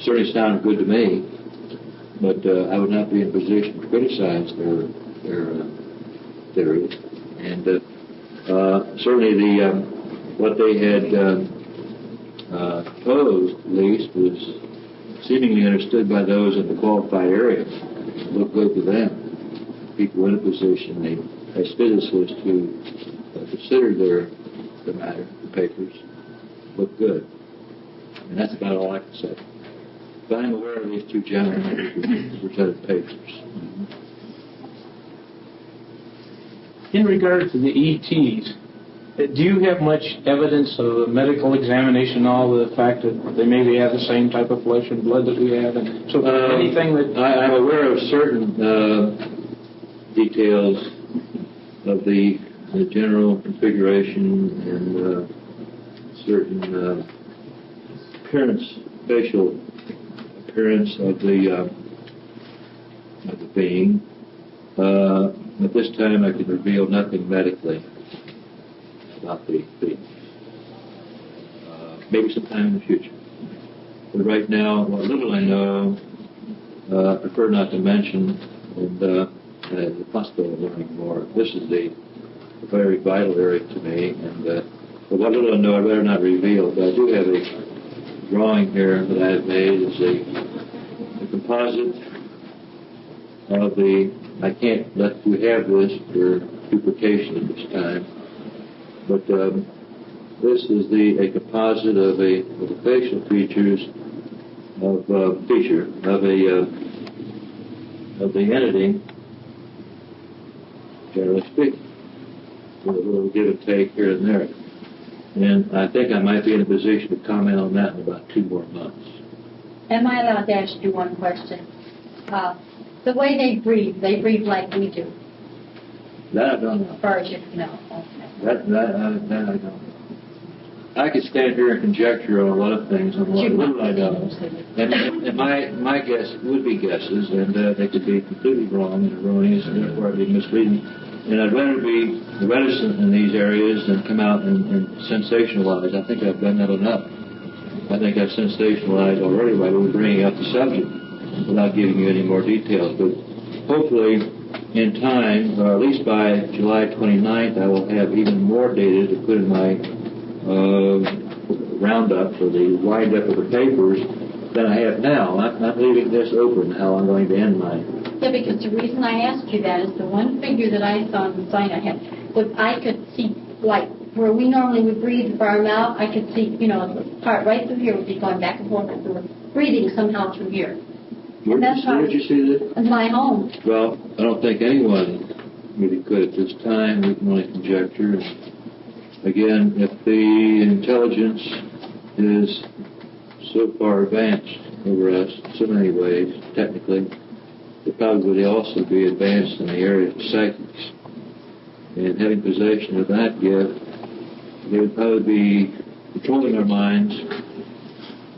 Certainly sounded good to me, but I would not be in a position to criticize their theories. And certainly what they had posed, at least, was seemingly understood by those in the qualified area. Looked good to them. People in a position, as physicists who considered the matter, the papers, looked good. And that's about all I can say. But I'm aware of these 2 gentlemen who presented papers. In regard to the ETs, do you have much evidence of a medical examination, all the fact that they maybe have the same type of flesh and blood that we have? And so anything that... I'm aware of certain details of the general configuration and certain facial appearance of the being. At this time, I can reveal nothing medically about the being. Maybe sometime in the future. But right now, what little I know, I prefer not to mention, and the possibility of learning more. This is a very vital area to me, and but what little I know, I'd rather not reveal. But I do have a drawing here that I have made. It's a composite of the. I can't let you have this for duplication at this time, but this is a composite of the facial features of the entity, generally speaking, with a little give and take here and there. And I think I might be in a position to comment on that in about 2 more months. Am I allowed to ask you one question? The way they breathe like we do. That I don't know. As far as you know. Okay. That I don't know. I could stand here and conjecture on a lot of things on what little I know. And my guess would be guesses, and they could be completely wrong and erroneous, and therefore I'd be misleading. And I'd rather be reticent in these areas than come out and sensationalize. I think I've done that enough. I think I've sensationalized already by bringing up the subject without giving you any more details. But hopefully, in time, or at least by July 29th, I will have even more data to put in my roundup or the wind-up of the papers than I have now. I'm leaving this open, how I'm going to end mine. Yeah, because the reason I asked you that is the one figure that I saw on the sign I had was I could see, like, where we normally would breathe by our mouth, I could see, the part right through here would be going back and forth, and we were breathing somehow through here. Where did you see that? In my home. Well, I don't think anyone really could at this time. We can only conjecture. Again, if the intelligence is so far advanced over us in so many ways, technically, it probably would also be advanced in the area of psychics. And having possession of that gift, they would probably be controlling our minds,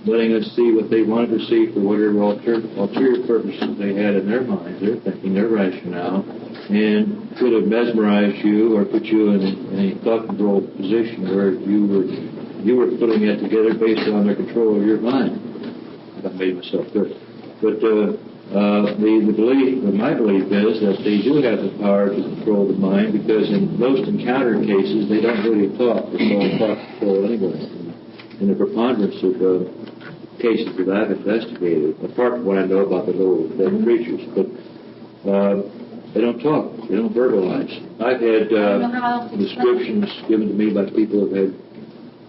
letting us see what they wanted to see for whatever ulterior purposes they had in their minds, their thinking, their rationale, and could have mesmerized you or put you in a thought-controlled position where you were putting it together based on their control of your mind. I made myself good. But the belief, my belief is that they do have the power to control the mind, because in most encounter cases they don't really talk. It's all thought control anyway. In the preponderance of cases that I've investigated, apart from what I know about the little dead creatures, but they don't talk. They don't verbalize. I've had descriptions given to me by people who've had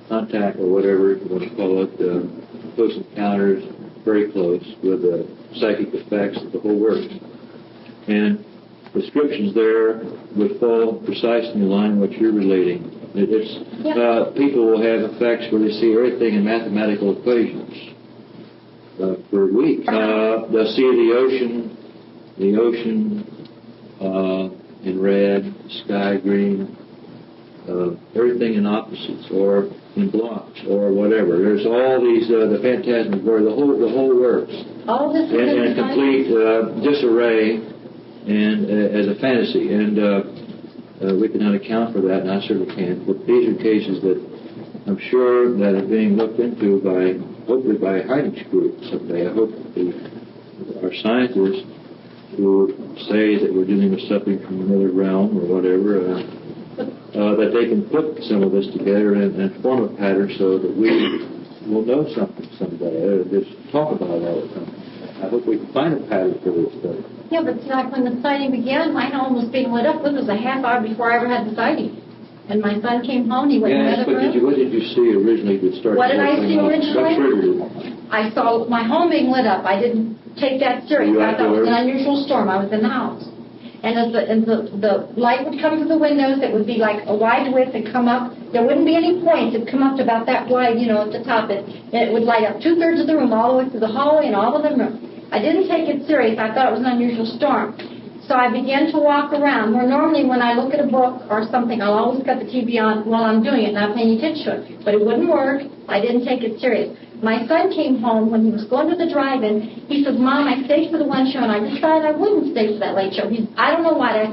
contact or whatever you want to call it, close encounters, very close, with psychic effects of the whole works. And descriptions there would fall precisely in line with what you're relating. People will have effects where they see everything in mathematical equations for weeks. They'll see the ocean in red, sky green, everything in opposites or in blocks or whatever. There's all these the phantasmagoria, the whole works. All this in a complete disarray and as a fantasy, and we cannot account for that, and I certainly can't. But these are cases that I'm sure that are being looked into hopefully by a Heinrich group someday. I hope that our scientists who say that we're dealing with something from another realm or whatever, that they can put some of this together and form a pattern so that we will know something someday. Just talk about it all the time. I hope we can find a pattern for this stuff. Yeah, but see, like when the sighting began, my home was being lit up. It was a half hour before I ever had the sighting. And my son came home, he went in the other room. What did you see originally that started? What did I see originally? What triggered it? I saw my home being lit up. I didn't take that serious. I thought it was an unusual storm. I was in the house. And as the light would come through the windows, it would be like a wide width and come up. There wouldn't be any points. It'd come up to about that wide, at the top. And it would light up 2/3 of the room, all the way through the hallway and all of the room. I didn't take it serious. I thought it was an unusual storm. So I began to walk around, where normally when I look at a book or something, I'll always cut the TV on while I'm doing it, not paying attention to it. But it wouldn't work. I didn't take it serious. My son came home when he was going to the drive-in. He says, Mom, I stayed for the one show, and I decided I wouldn't stay for that late show. I don't know why,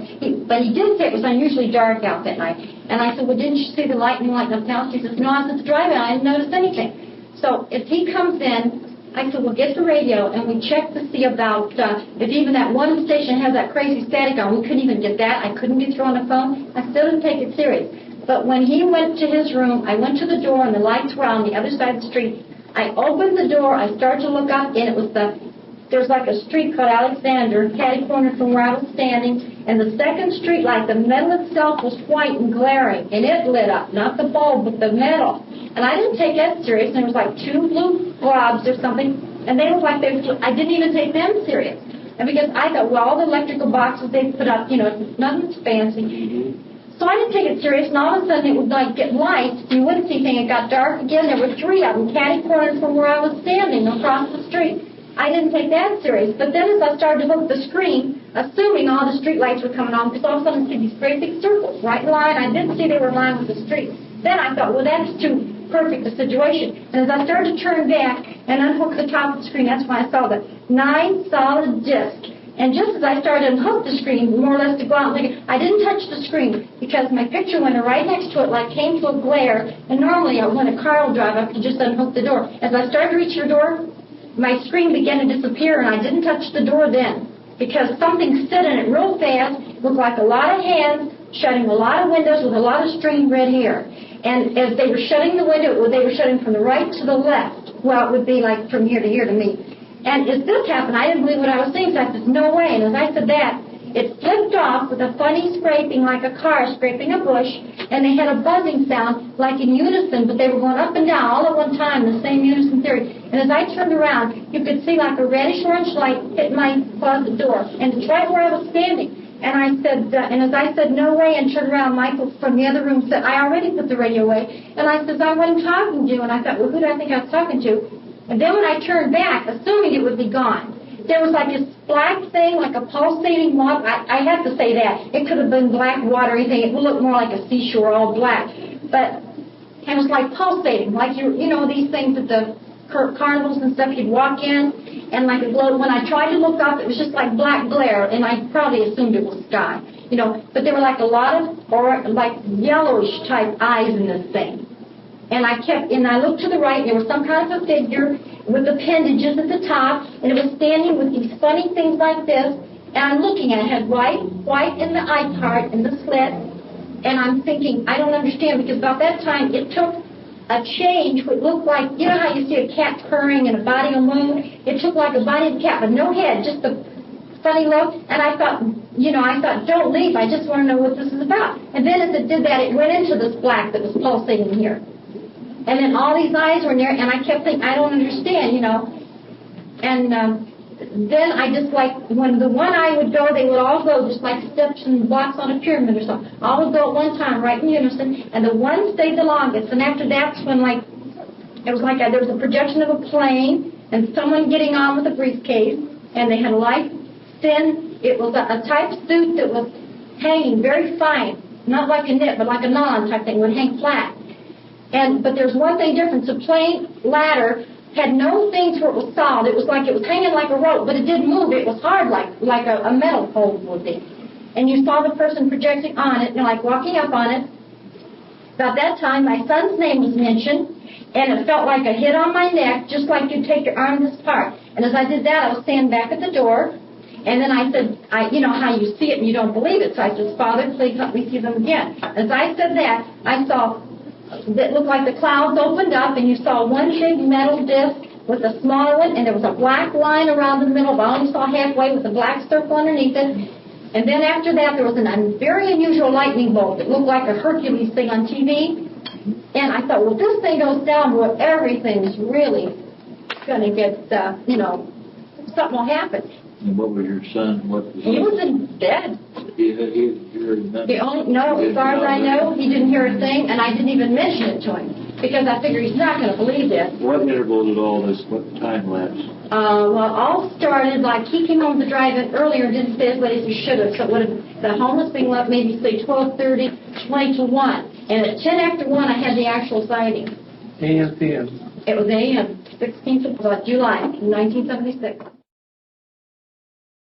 but he did say it was unusually dark out that night. And I said, well, didn't you see the lightning lighting up the house? He says, no, I was at the drive-in. I didn't notice anything. So if he comes in, I said, well, get the radio, and we checked to see about if even that one station has that crazy static on. We couldn't even get that. I couldn't get through on the phone. I still didn't take it serious. But when he went to his room, I went to the door, and the lights were on the other side of the street. I opened the door. I started to look up, and it was there's like a street called Alexander, catty-cornered from where I was standing, and the second street light, the metal itself was white and glaring, and it lit up, not the bulb, but the metal. And I didn't take that serious, and there was like 2 blue globs or something, and they looked like I didn't even take them serious. And because I thought, well, all the electrical boxes they put up, nothing's fancy. So I didn't take it serious, and all of a sudden it would like get light, and you wouldn't see anything. It got dark again. There were 3 of them, catty-cornered from where I was standing across the street. I didn't take that serious. But then as I started to look at the screen, assuming all the street lights were coming on, because all of a sudden I see these great big circles right in line. I didn't see they were in line with the street. Then I thought, well, that's too perfect the situation. And as I started to turn back and unhook the top of the screen, that's when I saw the 9 solid discs. And just as I started to unhook the screen, more or less to go out and look, I didn't touch the screen because my picture went right next to it, like came to a glare. And normally, when a car will drive, I could just unhook the door. As I started to reach the door, my screen began to disappear, and I didn't touch the door then because something stood in it real fast, looked like a lot of hands, shutting a lot of windows with a lot of stringy red hair. And as they were shutting the window, they were shutting from the right to the left. Well, it would be like from here to here to me. And as this happened, I didn't believe what I was seeing, so I said, no way. And as I said that, it flipped off with a funny scraping like a car scraping a bush, and they had a buzzing sound like in unison, but they were going up and down all at one time, the same unison theory. And as I turned around, you could see like a reddish-orange light hit my closet door, and it's right where I was standing. And I said, and as I said, no way, and turned around, Michael from the other room said, I already put the radio away. And I said, I wasn't talking to you. And I thought, well, who do I think I was talking to? And then when I turned back, assuming it would be gone, there was like this black thing, like a pulsating water. I have to say that. It could have been black water or anything. It would look more like a seashore, all black. But it was like pulsating, like you know these things at the carnivals and stuff, you'd walk in, and like it glowed. When I tried to look up, it was just like black glare, and I probably assumed it was sky. You know, but there were like a lot of, like yellowish type eyes in this thing. And I looked to the right, and there was some kind of a figure with appendages at the top, and it was standing with these funny things like this, and I'm looking at it. It had white in the eye part and the slit, and I'm thinking, I don't understand, because about that time it took a change which looked like, you know how you see a cat purring and a body will move? It took like a body of a cat, but no head, just a funny look, and I thought, don't leave, I just want to know what this is about. And then as it did that, it went into this black that was pulsating here. And then all these eyes were in there, and I kept thinking, I don't understand, And then I just when the one eye would go, they would all go just like steps and blocks on a pyramid or something. All would go at one time, right in unison, and the one stayed the longest. And after that's when, it was like there was a projection of a plane and someone getting on with a briefcase, and they had a light, thin, it was a type suit that was hanging very fine, not like a knit, but like a nylon type thing, would hang flat. But there's one thing different. The plane ladder had no things where it was solid. It was like it was hanging like a rope, but it didn't move. It was hard like a metal pole would be. And you saw the person projecting on it, and walking up on it. About that time, my son's name was mentioned, and it felt like a hit on my neck, just like you'd take your arm this part. And as I did that, I was standing back at the door, and then I said, you know how you see it and you don't believe it. So I said, Father, please let me see them again. As I said that, I saw that looked like the clouds opened up, and you saw one big metal disc with a smaller one, and there was a black line around the middle, but I only saw halfway with a black circle underneath it. And then after that, there was a very unusual lightning bolt that looked like a Hercules thing on TV. And I thought, well, this thing goes down, well, everything's really going to get, something will happen. And what was your son? He was in bed. No, as far as I know, he didn't hear a thing, and I didn't even mention it to him because I figured he's not going to believe this. What interval did all this? What time lapse? All started he came home to drive-in earlier and didn't stay as late as he should have. So it would have the homeless being left maybe say 12:30, 20 to 1, and at 10 after 1 I had the actual sighting. AM, PM. It was AM, 16th of July, 1976.